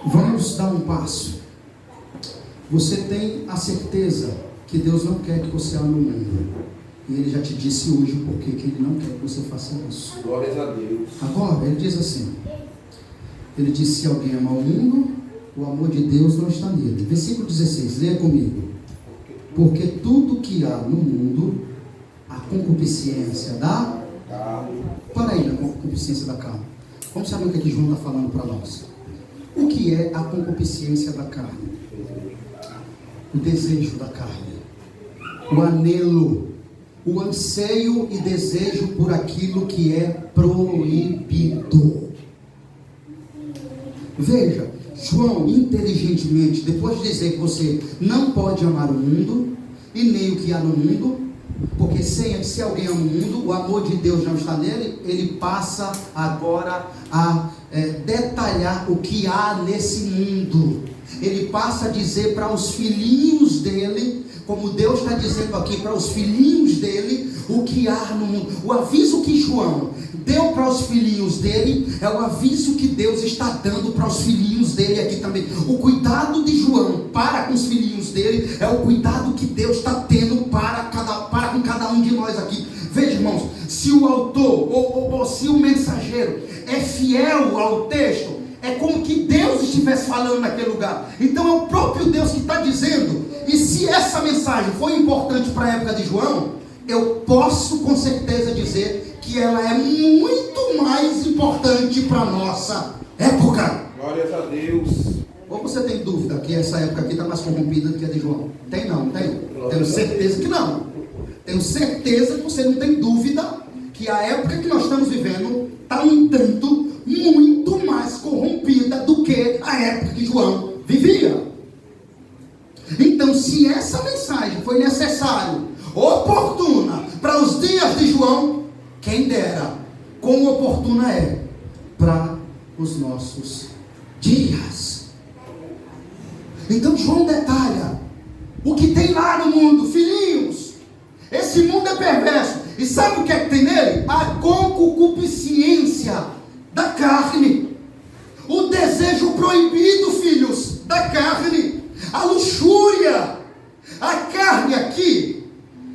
Vamos dar um passo. Você tem a certeza que Deus não quer que você ame o mundo. E Ele já te disse hoje o porquê que Ele não quer que você faça isso. Glórias a Deus. Agora, Ele diz assim. Ele diz: se alguém ama o mundo, o amor de Deus não está nele. Versículo 16, leia comigo. Porque tudo que há no mundo, a concupiscência da Carne. Para aí, a concupiscência da carne. Vamos saber o que João está falando para nós. O que é a concupiscência da carne? o desejo da carne, o anelo, o anseio e desejo por aquilo que é proibido. Veja, João inteligentemente, depois de dizer que você não pode amar o mundo e nem o que há no mundo, porque se alguém ama o mundo, o amor de Deus não está nele, ele passa agora a detalhar o que há nesse mundo. Ele passa a dizer para os filhinhos dele, como Deus está dizendo aqui para os filhinhos dele, o que há no mundo. O aviso que João deu para os filhinhos dele é o aviso que Deus está dando para os filhinhos dele aqui também. O cuidado de João para com os filhinhos dele é o cuidado que Deus está tendo para com cada um de nós aqui. Veja, irmãos, se o autor ou se o mensageiro é fiel ao texto, é como que Deus estivesse falando naquele lugar. Então é o próprio Deus que está dizendo. E se essa mensagem foi importante para a época de João, eu posso com certeza dizer que ela é muito mais importante para a nossa época. Glórias a Deus. Ou você tem dúvida que essa época aqui está mais corrompida do que a de João? Tem não, tem? Tenho certeza que não. Tenho certeza que você não tem dúvida que a época que nós estamos vivendo está um tanto muito mais corrompida do que a época que João vivia. Então, se essa mensagem foi necessária, oportuna para os dias de João, quem dera, quão oportuna é para os nossos dias. Então João detalha o que tem lá no mundo. Filhinhos, esse mundo é perverso. E sabe o que é que tem nele? A concupiscência da carne, o desejo proibido, filhos, da carne, a luxúria. A carne aqui,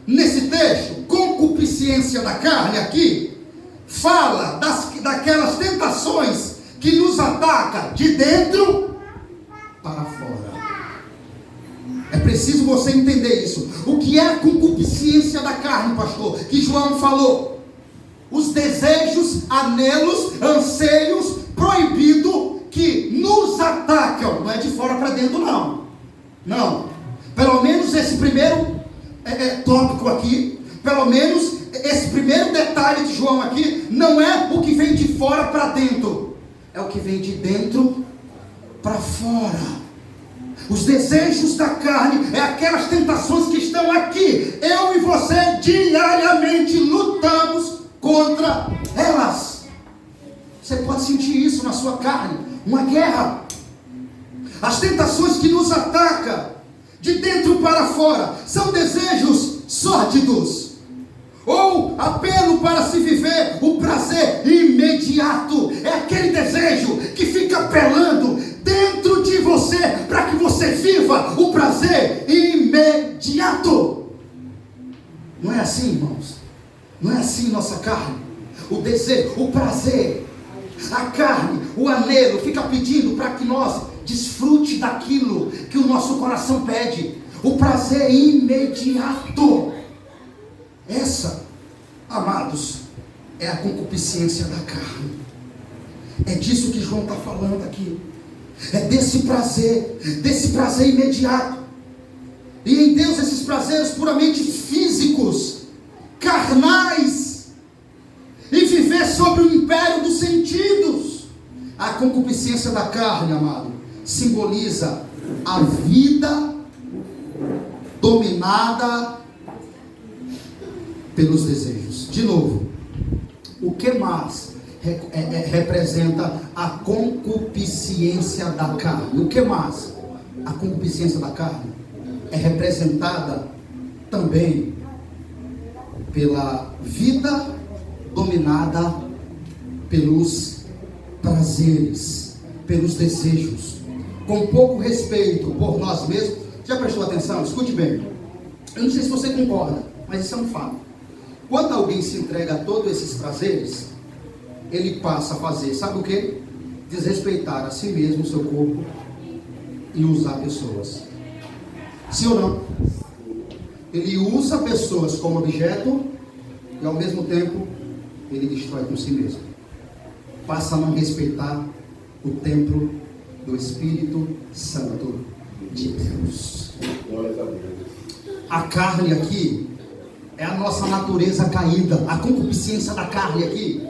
nesse texto, concupiscência da carne aqui, fala daquelas tentações que nos atacam de dentro para fora. É preciso você entender isso. O que é a concupiscência da carne, pastor? Que João falou. Os desejos, anelos, anseios proibidos que nos atacam. Não é de fora para dentro, não. Não. Pelo menos esse primeiro tópico aqui, pelo menos esse primeiro detalhe de João aqui, não é o que vem de fora para dentro. É o que vem de dentro para fora. Os desejos da carne é aquelas tentações que estão aqui. Eu e você diariamente lutamos contra elas. Você pode sentir isso na sua carne, uma guerra. As tentações que nos atacam de dentro para fora são desejos sórdidos, ou apelo para se viver o prazer imediato. É aquele desejo que fica apelando dentro de você para que você viva o prazer imediato. Não é assim, irmãos? Não é assim nossa carne? O desejo, o prazer, a carne, o anelo fica pedindo para que nós desfrute daquilo que o nosso coração pede. O prazer imediato. Essa, amados, é a concupiscência da carne. É disso que João está falando aqui. É desse prazer imediato. E em Deus esses prazeres puramente físicos, carnais, e viver sobre o império dos sentidos. A concupiscência da carne, amado, simboliza a vida dominada pelos desejos. De novo, o que mais representa a concupiscência da carne? O que mais? A concupiscência da carne é representada também pela vida dominada pelos prazeres, pelos desejos, com pouco respeito por nós mesmos. Já prestou atenção? Escute bem. Eu não sei se você concorda, mas isso é um fato. Quando alguém se entrega a todos esses prazeres, ele passa a fazer, sabe o que? Desrespeitar a si mesmo, o seu corpo, e usar pessoas. Sim ou não? Ele usa pessoas como objeto e ao mesmo tempo ele destrói com si mesmo. Passa a não respeitar o templo do Espírito Santo de Deus. Glória a Deus. A carne aqui é a nossa natureza caída. A concupiscência da carne aqui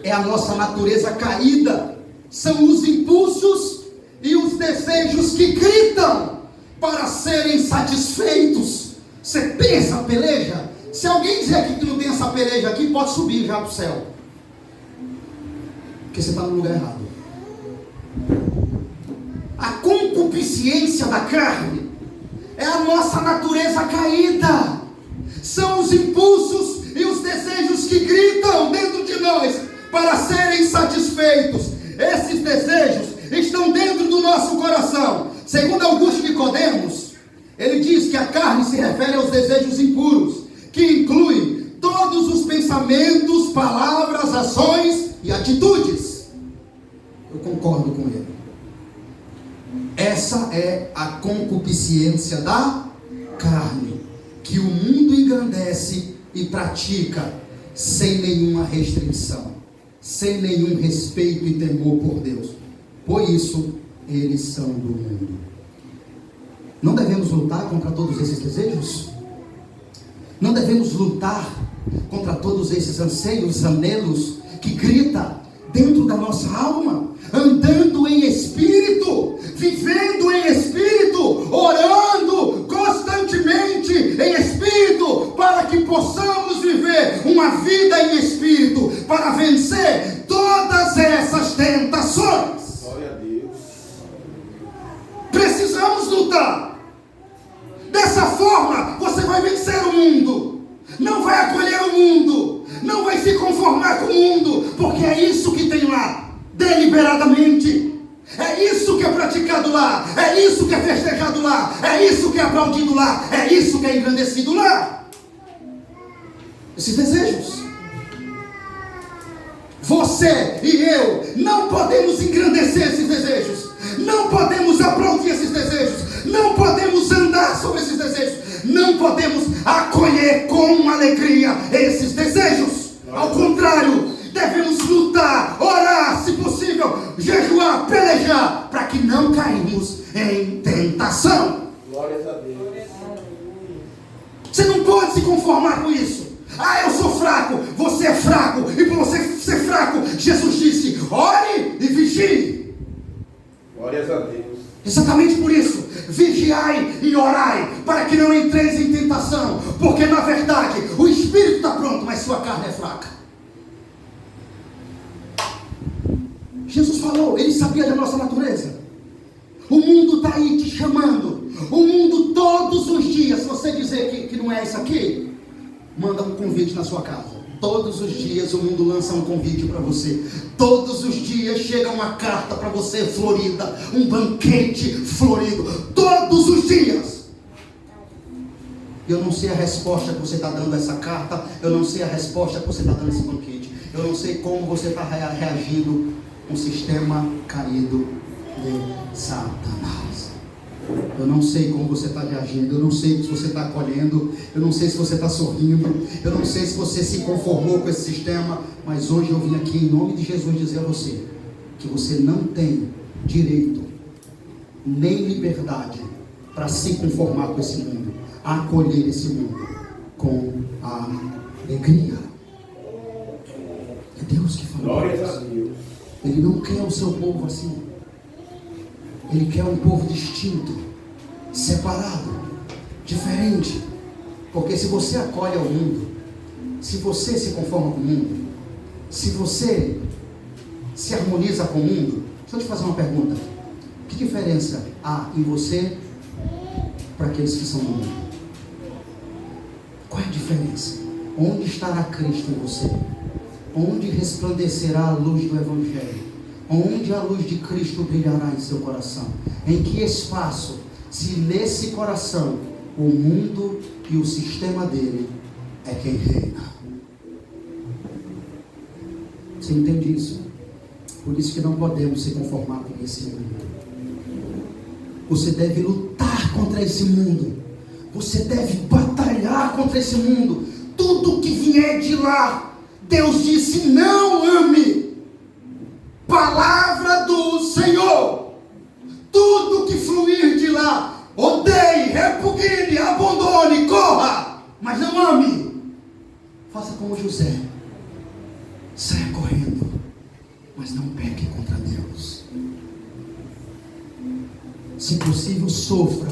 é a nossa natureza caída. São os impulsos e os desejos que gritam para serem satisfeitos. Você tem essa peleja? Se alguém dizer aqui que não tem essa peleja aqui, pode subir já para o céu, porque você está no lugar errado. A concupiscência da carne é a nossa natureza caída. São os impulsos e os desejos que gritam dentro de nós para serem satisfeitos. Esses desejos estão dentro do nosso coração. Segundo Augusto Nicodemos, ele diz que a carne se refere aos desejos impuros, que incluem todos os pensamentos, palavras, ações e atitudes. Eu concordo com ele. Essa é a concupiscência da carne, que o mundo engrandece e pratica sem nenhuma restrição, sem nenhum respeito e temor por Deus. Por isso, eles são do mundo. Não devemos lutar contra todos esses desejos? Não devemos lutar contra todos esses anseios, anelos que grita dentro da nossa alma, andando em espírito, vivendo em espírito, orando constantemente em espírito, para que possamos viver uma vida em espírito, para vencer todas essas tentações. Glória a Deus. Precisamos lutar. Dessa forma, você vai vencer o mundo. Não vai acolher o mundo. Não vai se conformar com o mundo. Porque é isso que tem lá. Deliberadamente. É isso que é praticado lá. É isso que é festejado lá. É isso que é aplaudido lá. É isso que é engrandecido lá. Esses desejos. Você e eu não podemos engrandecer esses desejos. Não podemos aplaudir esses desejos. Não podemos andar sobre esses desejos. Não podemos acolher com alegria esses desejos. Ao contrário, devemos lutar, orar, se possível, jejuar, pelejar, para que não caímos em tentação. Glória a Deus. Você não pode se conformar com isso. Ah, eu sou fraco, você é fraco, e por você ser fraco, Jesus disse: ore e vigie. Glória a Deus. Exatamente por isso, vigiai e orai, para que não entreis em tentação, porque na verdade o espírito está pronto, mas sua carne é fraca. Jesus falou, ele sabia da nossa natureza. O mundo está aí te chamando, o mundo todos os dias. Se você dizer que não é isso aqui, manda um convite na sua casa. Todos os dias o mundo lança um convite para você. Todos os dias chega uma carta para você florida, um banquete florido. Todos os dias. Eu não sei a resposta que você está dando a essa carta. Eu não sei a resposta que você está dando a esse banquete. Eu não sei como você está reagindo com o sistema caído de Satanás. Eu não sei como você está reagindo. Eu não sei se você está acolhendo. Eu não sei se você está sorrindo. Eu não sei se você se conformou com esse sistema. Mas hoje eu vim aqui em nome de Jesus dizer a você que você não tem direito nem liberdade para se conformar com esse mundo, a acolher esse mundo com a alegria. É Deus que fala. Glória a Deus. Ele não quer o seu povo assim. Ele quer um povo distinto, separado, diferente. Porque se você acolhe ao mundo, se você se conforma com o mundo, se você se harmoniza com o mundo, deixa eu te fazer uma pergunta: que diferença há em você para aqueles que são do mundo? Qual é a diferença? Onde estará Cristo em você? Onde resplandecerá a luz do Evangelho? Onde a luz de Cristo brilhará em seu coração? Em que espaço, se nesse coração o mundo e o sistema dele é quem reina? Você entende isso? Por isso que não podemos se conformar com esse mundo. Você deve lutar contra esse mundo. Você deve batalhar contra esse mundo. Tudo que vier de lá, Deus disse: não ame. Palavra do Senhor. Tudo que fluir de lá, odeie, repugne, abandone, corra, mas não ame. Faça como José, saia correndo, mas não peque contra Deus. Se possível, sofra,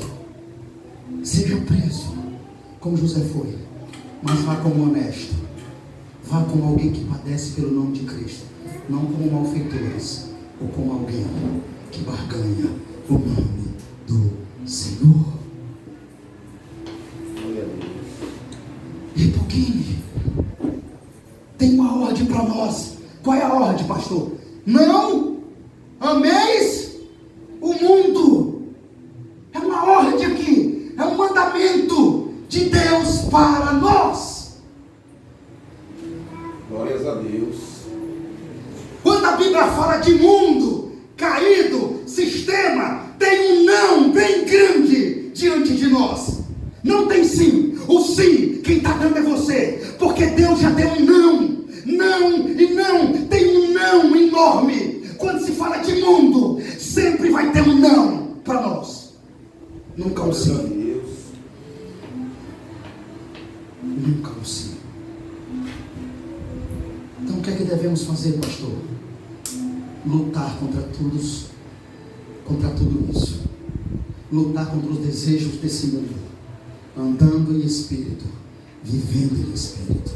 seja preso, como José foi, mas vá como honesto, vá como alguém que padece pelo nome de Cristo, não como malfeitores, ou como alguém que barganha o nome do Senhor. Repugine. Tem uma ordem para nós. Qual é a ordem, pastor? Não ameis o mundo. É uma ordem aqui, é um mandamento de Deus para nós. Glórias a Deus. Quando a Bíblia fala de mundo caído, sistema, tem um não bem grande diante de nós. Não tem sim. O sim, quem está dando é você, porque Deus já deu um não. Não e não, tem um não enorme. Quando se fala de mundo, sempre vai ter um não para nós. Nunca um sim. Nunca um sim. Então o que é que devemos fazer, pastor? Lutar contra tudo isso. Lutar contra os desejos desse mundo, andando em espírito, vivendo em espírito,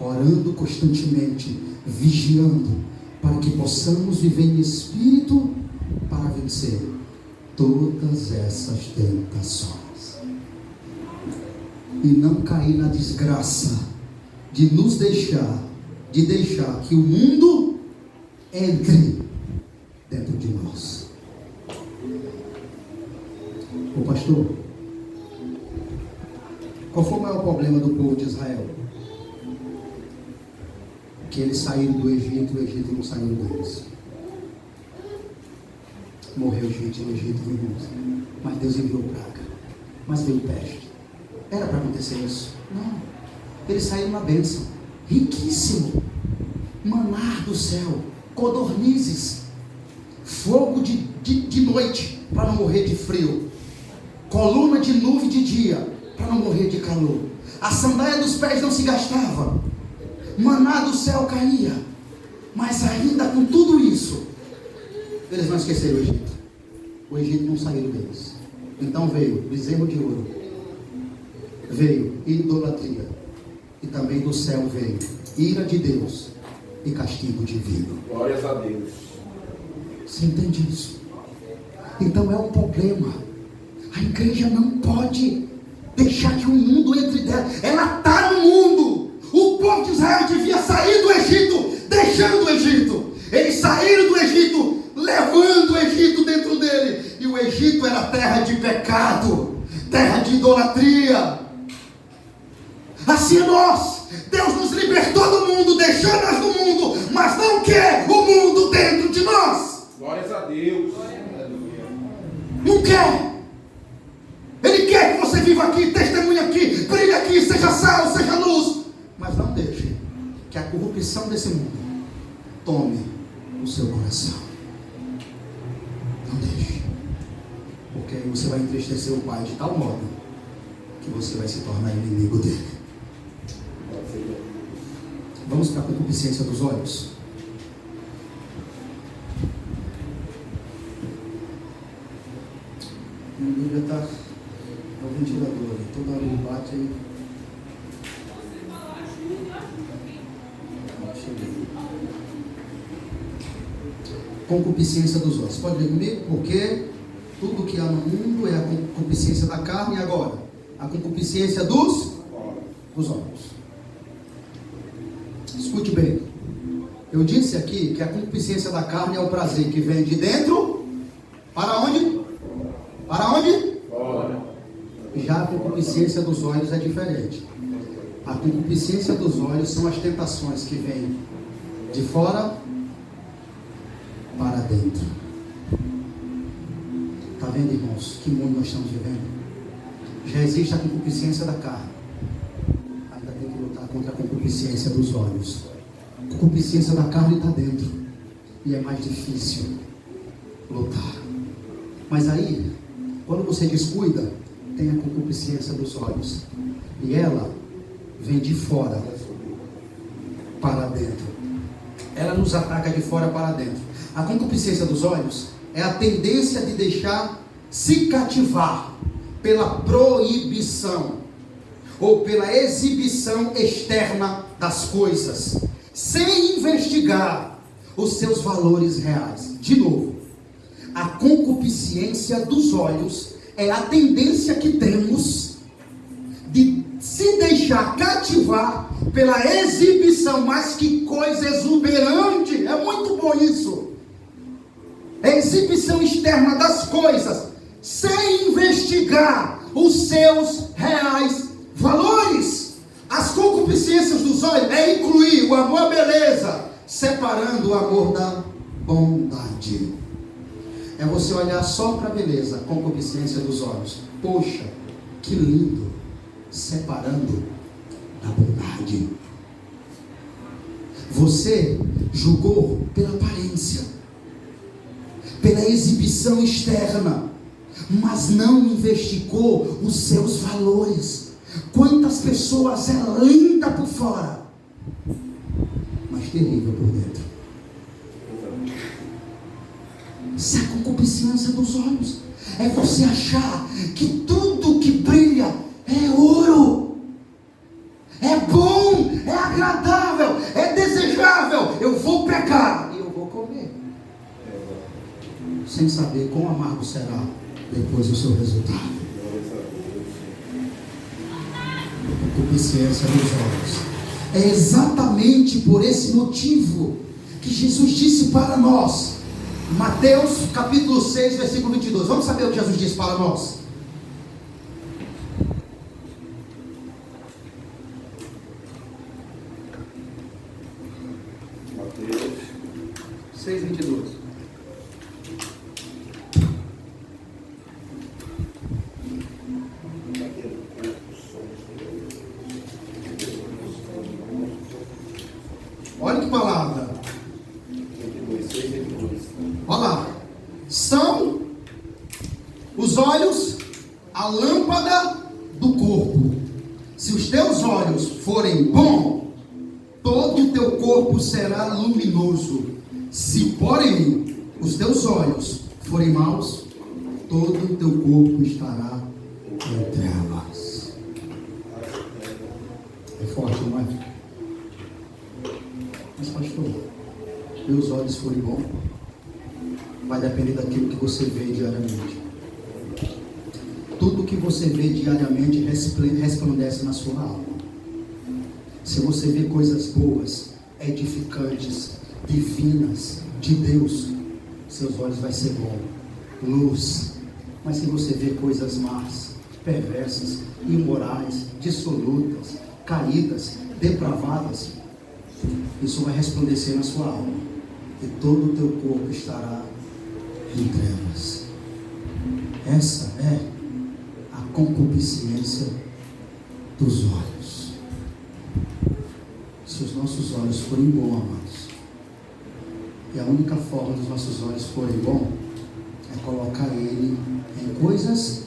orando constantemente, vigiando, para que possamos viver em espírito para vencer todas essas tentações e não cair na desgraça de nos deixar que o mundo entre dentro de nós. Ô pastor, qual foi o maior problema do povo de Israel? Que eles saíram do Egito e o Egito não saiu deles. Morreu gente no Egito, mas Deus enviou praga, mas veio peste. Era para acontecer isso? Não. Eles saíram na bênção, riquíssimo, maná do céu, codornizes, fogo de noite para não morrer de frio, coluna de nuvem de dia para não morrer de calor. A sandália dos pés não se gastava, maná do céu caía, mas ainda com tudo isso, eles não esqueceram o Egito não saiu deles. Então veio bezerro de ouro, veio idolatria, e também do céu veio ira de Deus e castigo divino. Glórias a Deus. Você entende isso? Então é um problema. A igreja não pode deixar que o mundo entre dela. Ela está no mundo. O povo de Israel devia sair do Egito, deixando o Egito. Eles saíram do Egito, levando o Egito dentro dele. E o Egito era terra de pecado, terra de idolatria. Assim é nós. Deus nos libertou do mundo, deixou-nos no mundo, mas não quer o mundo dentro de nós. Glórias a Deus. Não quer. Ele quer que você viva aqui, testemunhe aqui, brilhe aqui, seja sal, seja luz. Mas não deixe que a corrupção desse mundo tome o seu coração. Não deixe. Porque aí você vai entristecer o Pai de tal modo que você vai se tornar inimigo dele. Vamos para a concupiscência dos olhos. Minha Bíblia está no ventilador, toda hora ele bate aí. Concupiscência dos olhos. Pode ler comigo? Porque tudo que há no mundo é a concupiscência da carne e agora a concupiscência dos olhos. Escute bem. Eu disse aqui que a concupiscência da carne é o prazer que vem de dentro. Para onde? Para onde? Fora. Já a concupiscência dos olhos é diferente. A concupiscência dos olhos são as tentações que vêm de fora para dentro. Está vendo, irmãos, que mundo nós estamos vivendo? Já existe a concupiscência da carne, ainda tem que lutar contra a concupiscência dos olhos. A concupiscência da carne está dentro e é mais difícil lutar. Mas aí, quando você descuida, tem a concupiscência dos olhos. E ela vem de fora para dentro. Ela nos ataca de fora para dentro. A concupiscência dos olhos é a tendência de deixar se cativar pela proibição ou pela exibição externa das coisas, sem investigar os seus valores reais. De novo, a concupiscência dos olhos é a tendência que temos de se deixar cativar pela exibição. Mas que coisa exuberante! É muito bom isso. A exibição externa das coisas, sem investigar os seus reais valores. As concupiscências dos olhos é incluir o amor à beleza, separando o amor da bondade. É você olhar só para a beleza, concupiscência dos olhos. Poxa, que lindo! Separando da bondade. Você julgou pela aparência, pela exibição externa, mas não investigou os seus valores. Quantas pessoas é linda por fora, mas terrível por dentro. Isso é a concupiscência dos olhos. É você achar que tudo que brilha é ouro, é bom, é agradável, é desejável. Eu vou pecar e eu vou comer, sem saber quão amargo será depois o seu resultado. A concupiscência dos olhos. É exatamente por esse motivo que Jesus disse para nós, Mateus capítulo 6, versículo 22. Vamos saber o que Jesus disse para nós? Mateus 6, 22. Olha que palavra. Olha lá. São os olhos a lâmpada do corpo. Se os teus olhos forem bons, todo o teu corpo será luminoso. Se, porém, os teus olhos forem maus, todo o teu corpo estará em trevas. É forte, não é? Mas, pastor, meus olhos forem bons, vai depender daquilo que você vê diariamente. Tudo que você vê diariamente resplandece na sua alma. Se você vê coisas boas, edificantes, divinas, de Deus, seus olhos vai ser bom, luz. Mas se você vê coisas más, perversas, imorais, dissolutas, caídas, depravadas, isso vai resplandecer na sua alma, e todo o teu corpo estará em trevas. Essa é a concupiscência dos olhos. Se os nossos olhos forem bons, amados, e a única forma dos nossos olhos forem bons é colocar ele em coisas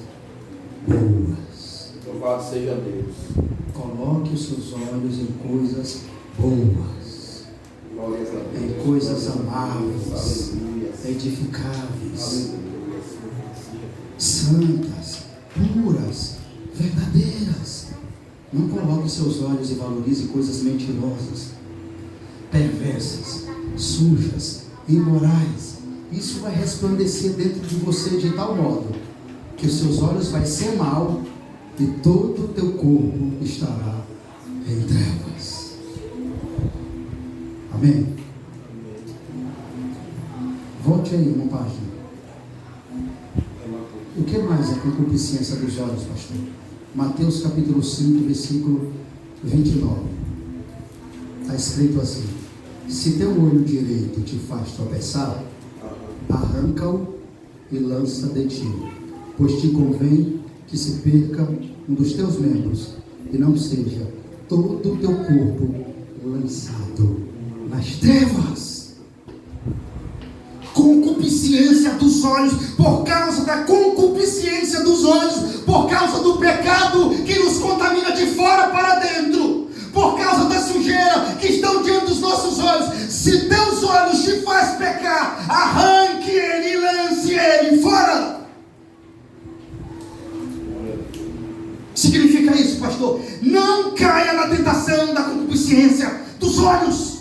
boas. Louvado seja Deus. Coloque os seus olhos em coisas boas, Glórias a Deus. em coisas amáveis, Aleluia. edificáveis, Aleluia. santas, puras, verdadeiras. Não coloque seus olhos e valorize coisas mentirosas, perversas, sujas, imorais. Isso vai resplandecer dentro de você de tal modo que os seus olhos vai ser mal e todo o teu corpo estará em trevas. Amém? Volte aí uma página. O que mais é concupiscência dos olhos, pastor? Mateus capítulo 5, versículo 29. Está escrito assim: se teu olho direito te faz tropeçar, arranca-o e lança de ti, pois te convém que se perca um dos teus membros, e não seja todo o teu corpo lançado nas trevas. Concupiscência concupiscência dos olhos, por causa da concupiscência dos olhos, por causa do pecado que nos contamina de fora para dentro, por causa da sujeira que estão diante dos nossos olhos. Se teus olhos te faz pecar, arranque ele e lance ele fora. Significa isso, pastor? Não caia na tentação da concupiscência dos olhos.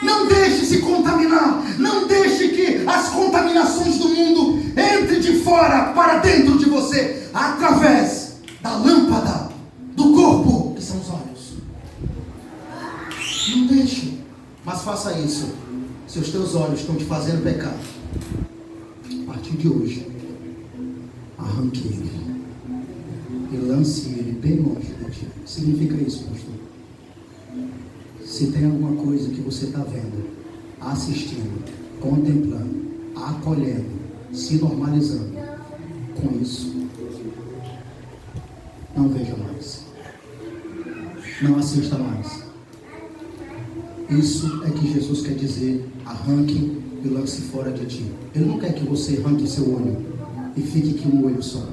Não deixe se contaminar. Não deixe que as contaminações do mundo entrem de fora para dentro de você, através da lâmpada do corpo, que são os olhos. Não deixe. Mas faça isso. Se os teus olhos estão te fazendo pecar, a partir de hoje, arranque ele e lance ele bem longe de ti. Significa isso, pastor? Se tem alguma coisa que você está vendo, assistindo, contemplando, acolhendo, se normalizando com isso, não veja mais, não assista mais. Isso é que Jesus quer dizer: arranque e lance fora de ti. Ele não quer que você arranque seu olho e fique com um olho só.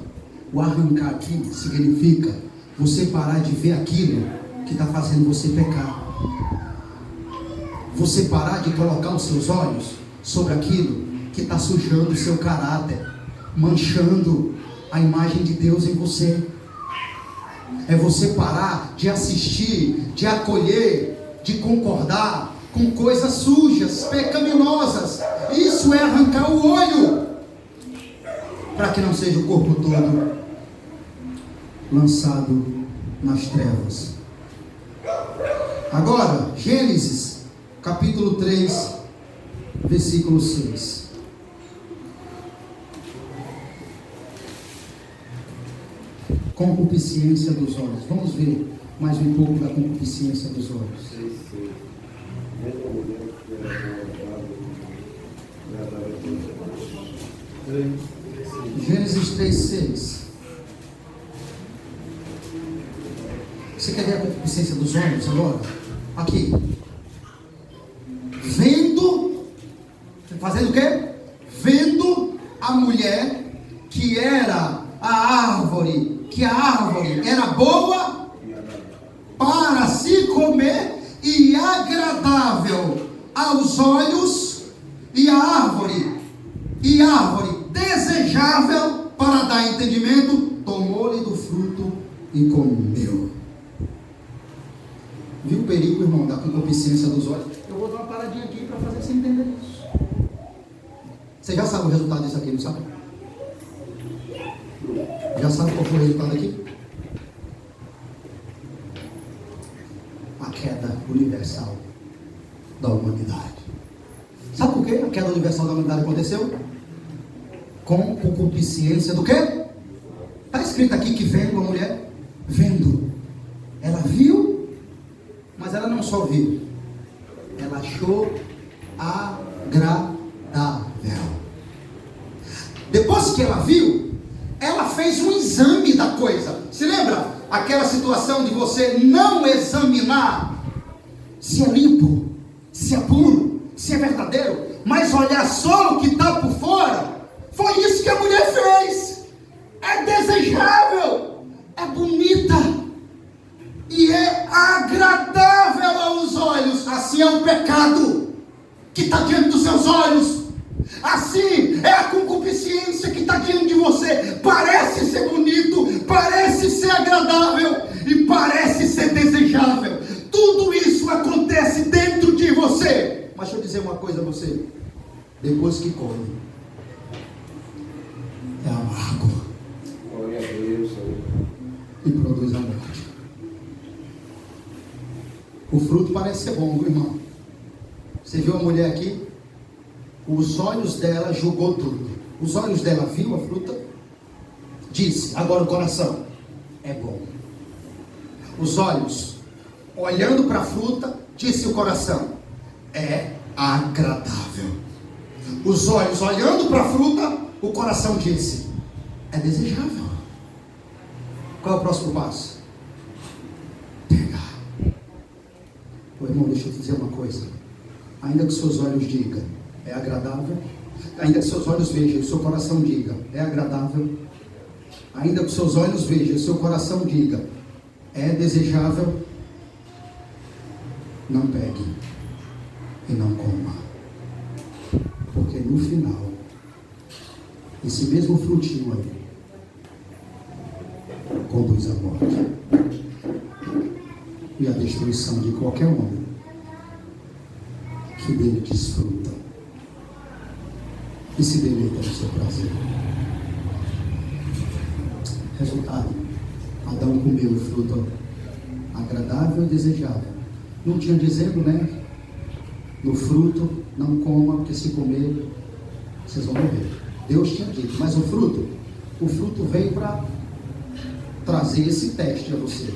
O arrancar aqui significa você parar de ver aquilo que está fazendo você pecar. Você parar de colocar os seus olhos sobre aquilo que está sujando o seu caráter, manchando a imagem de Deus em você. É você parar de assistir, de acolher, de concordar com coisas sujas, pecaminosas. Isso é arrancar o olho, para que não seja o corpo todo lançado nas trevas. Agora, Gênesis capítulo 3, versículo 6. Concupiscência dos olhos. Vamos ver mais um pouco da concupiscência dos olhos. Gênesis 3, 6. Você quer ver a concupiscência dos olhos agora? Aqui. Fazendo o quê? Vendo a mulher que era a árvore, que a árvore era boa para se comer e agradável aos olhos, e a árvore desejável para dar entendimento, tomou-lhe do fruto e comeu. Viu o perigo, irmão, da concupiscência dos olhos? Eu vou dar uma paradinha aqui para fazer você entender isso. Você já sabe o resultado disso aqui, não sabe? Já sabe qual foi o resultado aqui? A queda universal da humanidade. Sabe por que a queda universal da humanidade aconteceu? Com concupiscência do quê? Está escrito aqui que vendo a mulher, vendo, ela viu, mas ela não só viu, ela achou agradável. Depois que ela viu, ela fez um exame da coisa. Se lembra aquela situação de você não examinar se é limpo, se é puro, se é verdadeiro, mas olhar só o que está por fora? Foi isso que a mulher fez. É desejável, é bonita e é agradável aos olhos. Assim é o pecado que está diante dos seus olhos. Assim é a concupiscência que está diante de você. Parece ser bonito, parece ser agradável e parece ser desejável. Tudo isso acontece dentro de você. Mas deixa eu dizer uma coisa a você: depois que come, é amargo. Glória a Deus, Senhor. E produz a morte. O fruto parece ser bom, irmão. Você viu a mulher aqui? Os olhos dela julgou tudo. Os olhos dela viu a fruta, disse. Agora o coração: é bom. Os olhos, olhando para a fruta, disse o coração: é agradável. Os olhos olhando para a fruta, o coração disse: é desejável. Qual é o próximo passo? Pegar. Ô irmão, deixa eu te dizer uma coisa. Ainda que seus olhos digam é agradável, Ainda que seus olhos vejam, o seu coração diga, é agradável. Ainda que seus olhos vejam, o seu coração diga, é desejável. Não pegue e não coma. Porque no final, esse mesmo frutinho aí conduz à morte e à destruição de qualquer homem que dele desfruta e se deleita no seu prazer. Resultado: Adão comeu o fruto agradável e desejável. Não tinha dizendo, né? No fruto não coma, porque se comer vocês vão morrer. Deus tinha dito, mas o fruto veio para trazer esse teste a você.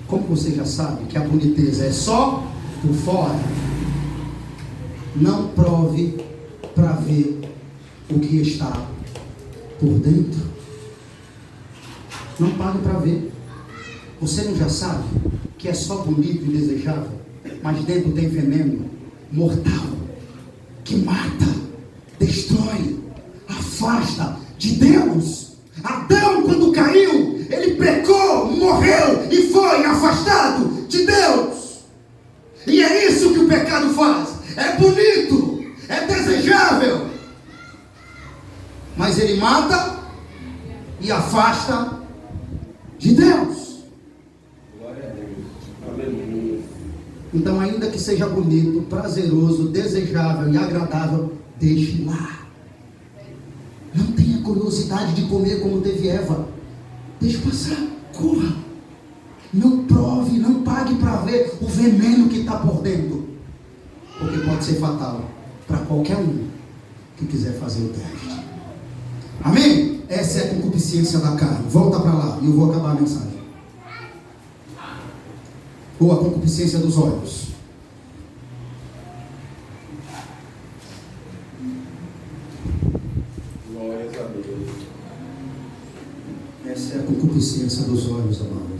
Como você já sabe que a boniteza é só por fora, não prove para ver o que está por dentro. Não pague para ver. Você não já sabe que é só bonito e desejável, mas dentro tem veneno mortal que mata, destrói, afasta de Deus. Adão, quando caiu, ele pecou, morreu e foi afastado de Deus. E é isso que o pecado faz. É bonito, é desejável, mas ele mata e afasta de Deus. Glória a Deus. Aleluia. Então, ainda que seja bonito, prazeroso, desejável e agradável, deixe lá. Não tenha curiosidade de comer como teve Eva. Deixe passar, corra. Não prove, não pague para ver o veneno que está por dentro, porque pode ser fatal para qualquer um que quiser fazer o teste. Amém? Essa é a concupiscência da carne. Volta para lá e eu vou acabar a mensagem. Ou a concupiscência dos olhos. Glórias a Deus. Essa é a concupiscência dos olhos, amado.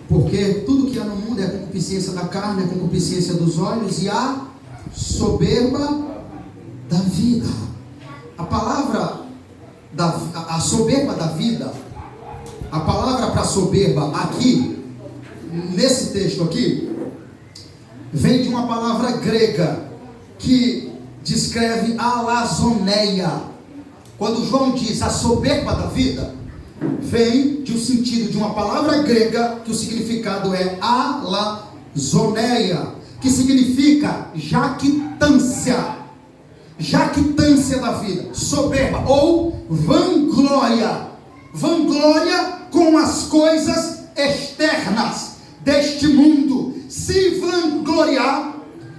Porque tudo que há no mundo é a concupiscência da carne, a concupiscência dos olhos e a soberba da vida. A palavra, a soberba da vida, a palavra para soberba aqui, nesse texto aqui, vem de uma palavra grega que descreve a alazoneia. Quando João diz a soberba da vida, vem de um sentido de uma palavra grega que o significado é alazoneia, que significa jactância. Jactância da vida, soberba ou vanglória. Vanglória com as coisas externas deste mundo. Se vangloriar,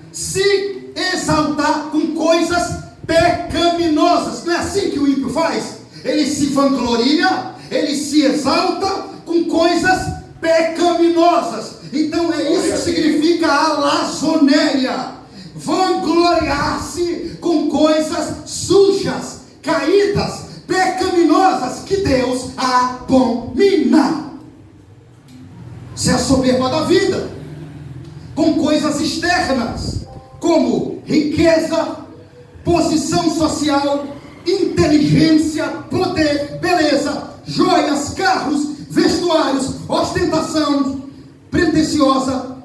se exaltar com coisas pecaminosas. Não é assim que o ímpio faz? Ele se vangloria, ele se exalta com coisas pecaminosas. Então é isso que significa alazoneia. Vangloriar-se com coisas sujas, caídas, pecaminosas, que Deus abomina. Isso é a soberba da vida. Com coisas externas, como riqueza, posição social, inteligência, poder, beleza, joias, carros, vestuários, ostentação pretensiosa,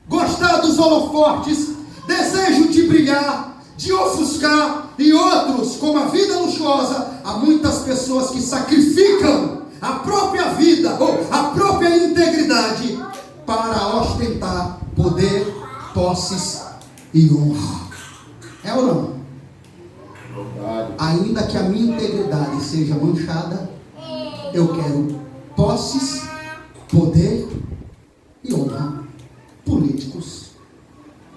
gostar dos holofotes, desejo de brilhar, de ofuscar, e outros, como a vida luxuosa. Há muitas pessoas que sacrificam a própria vida ou a própria integridade para ostentar poder, posses e honra. É ou não? Ainda que a minha integridade seja manchada, eu quero posses, poder e honra. Políticos.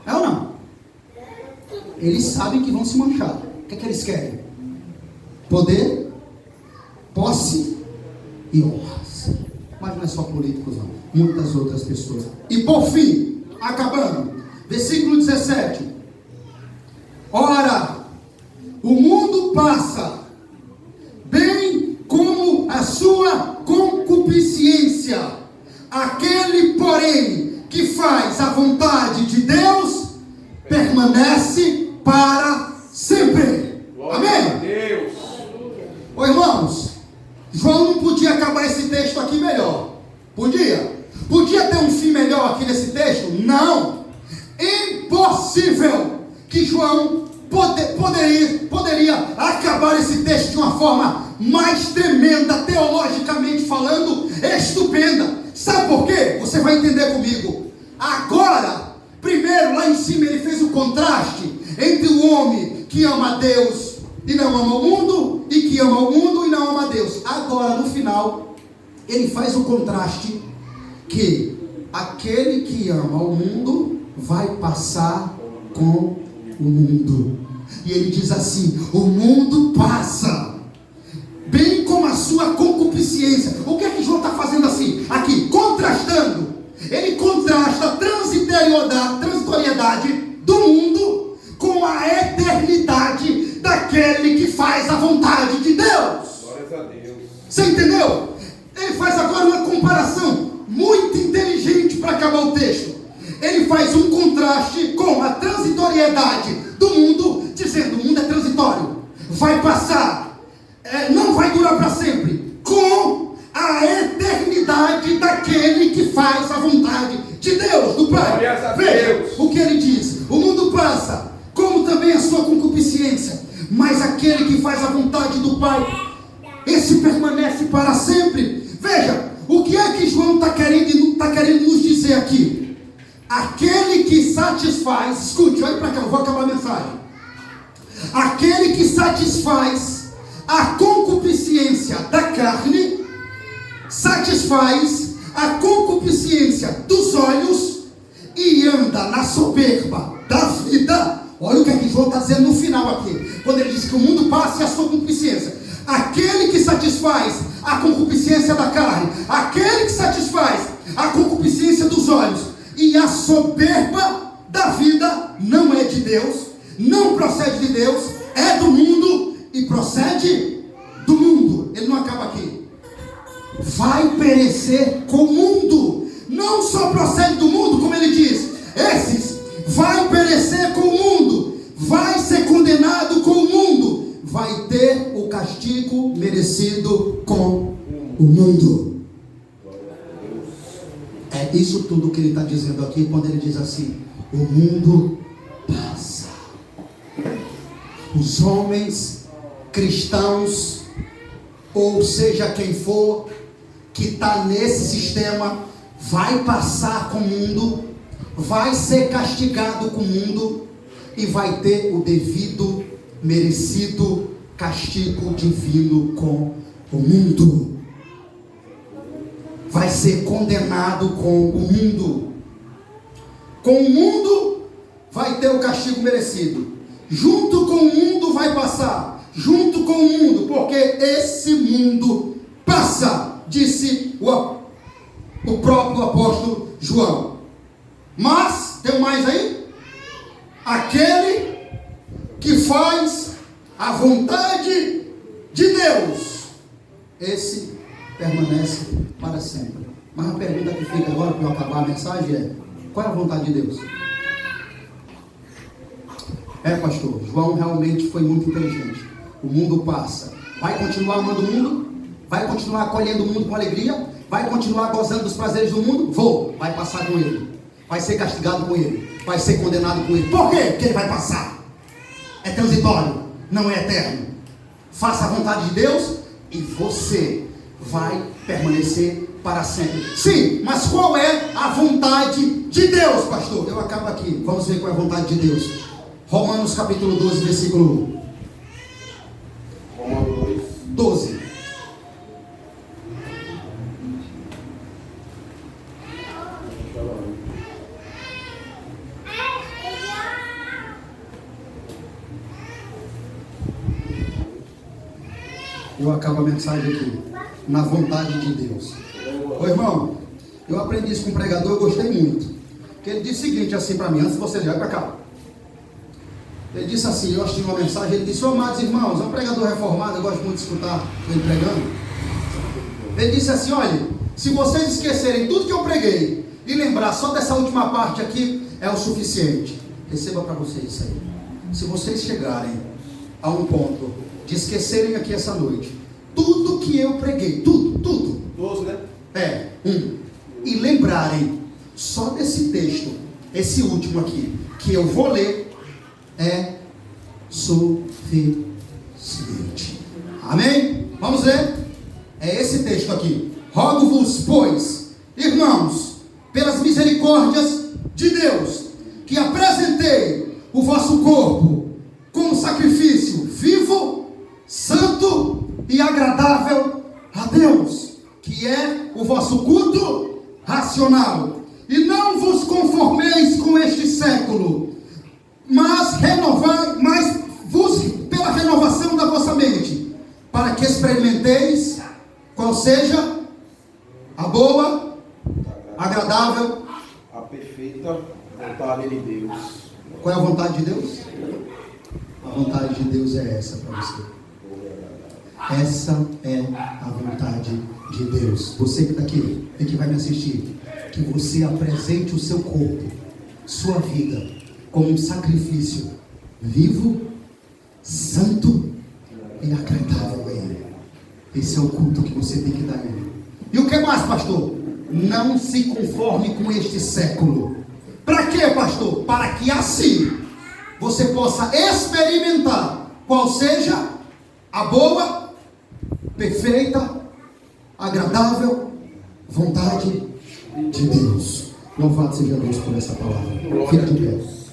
É ou não? Eles sabem que vão se manchar. O que é que eles querem? Poder, posse e honras. Mas não é só políticos não, muitas outras pessoas. E por fim, acabando, versículo 17. Ora, o mundo passa, bem como a sua concupiscência. Aquele, porém, que faz a vontade de Deus, permanece para sempre. Amém? Deus. Ô irmãos, João não podia acabar esse texto aqui melhor. Podia? Podia ter um fim melhor aqui nesse texto? Não. Impossível que João poderia acabar esse texto de uma forma mais tremenda, teologicamente falando, estupenda. Sabe por quê? Você vai entender comigo. Agora, primeiro lá em cima ele fez o contraste entre o homem que ama a Deus e não ama o mundo, e que ama o mundo e não ama a Deus. Agora no final ele faz o contraste que aquele que ama o mundo vai passar com o mundo. E ele diz assim: o mundo passa, bem como a sua concupiscência. O que é que João está fazendo assim? Aqui, contrastando. Ele contrasta a transitoriedade do mundo com a eternidade daquele que faz a vontade de Deus. Glórias a Deus. Você entendeu? Ele faz agora uma comparação muito inteligente para acabar o texto. Ele faz um contraste com a transitoriedade do mundo, dizendo: o mundo é transitório, vai passar, não vai durar para sempre, com a eternidade daquele que faz a vontade de Deus, do Pai. Veja o que ele diz: o mundo passa, como também a sua concupiscência, mas aquele que faz a vontade do Pai, esse permanece para sempre. Veja, o que é que João está querendo nos dizer aqui? Aquele que satisfaz, escute, olha para cá, eu vou acabar a mensagem. Aquele que satisfaz a concupiscência da carne, satisfaz a concupiscência dos olhos e anda na soberba da vida. Olha o que é que João está dizendo no final aqui, quando ele diz que o mundo passa e a sua concupiscência. Aquele que satisfaz a concupiscência da carne, aquele que satisfaz a concupiscência dos olhos e a soberba da vida, não é de Deus, não procede de Deus, é do mundo e procede do mundo. Ele não acaba aqui. Vai perecer com o mundo. Não só procede do mundo, como ele diz, esses vai perecer com o mundo, vai ser condenado com o mundo, vai ter o castigo merecido com o mundo. É isso tudo que ele está dizendo aqui quando ele diz assim: o mundo passa. Os homens cristãos, ou seja quem for, que está nesse sistema, vai passar com o mundo, vai ser castigado com o mundo e vai ter o devido, merecido castigo divino com o mundo. Vai ser condenado com o mundo. Com o mundo vai ter o castigo merecido. Junto com o mundo vai passar. Junto com o mundo, porque esse mundo passa, disse o próprio apóstolo João. Mas, tem mais aí? Aquele que faz a vontade de Deus, esse permanece para sempre. Mas a pergunta que fica agora para eu acabar a mensagem é: qual é a vontade de Deus? Pastor, João realmente foi muito inteligente. O mundo passa. Vai continuar amando o mundo? Vai continuar acolhendo o mundo com alegria? Vai continuar gozando dos prazeres do mundo? Vai passar com ele. Vai ser castigado com ele. Vai ser condenado com ele. Por quê? Porque ele vai passar. É transitório, não é eterno. Faça a vontade de Deus e você vai permanecer para sempre. Sim, mas qual é a vontade de Deus, pastor? Eu acabo aqui. Vamos ver qual é a vontade de Deus. Romanos capítulo 12, versículo 1. Romanos 12. Eu acabo a mensagem aqui. Na vontade de Deus. Ô irmão, eu aprendi isso com um pregador, eu gostei muito. Que ele disse o seguinte assim para mim, antes de você ler, olha para cá. Ele disse assim, eu assisti uma mensagem, ele disse: amados irmãos, é um pregador reformado, eu gosto muito de escutar ele pregando. Ele disse assim: olha, se vocês esquecerem tudo que eu preguei e lembrar só dessa última parte aqui, é o suficiente. Receba para vocês isso aí. Se vocês chegarem a um ponto de esquecerem aqui essa noite tudo que eu preguei, tudo. 12, né? E lembrarem só desse texto, esse último aqui, que eu vou ler, é suficiente. Amém? Vamos ler? É esse texto aqui. Rogo-vos, pois, irmãos, pelas misericórdias de Deus, que apresentei o vosso corpo como sacrifício vivo, santo e agradável a Deus, que é o vosso culto racional. E não vos conformeis com este século, mas vos pela renovação da vossa mente, para que experimenteis qual seja a boa, agradável, a perfeita vontade de Deus. Qual é a vontade de Deus? A vontade de Deus é essa para você. Essa é a vontade de Deus. Você que está aqui e que vai me assistir, que você apresente o seu corpo, sua vida, como um sacrifício vivo, santo e agradável a Ele. Esse é o culto que você tem que dar a Ele. E o que mais, pastor? Não se conforme com este século. Para quê, pastor? Para que assim você possa experimentar qual seja a boa, perfeita, agradável vontade de Deus. Louvado seja Deus por essa palavra. Fique de pé.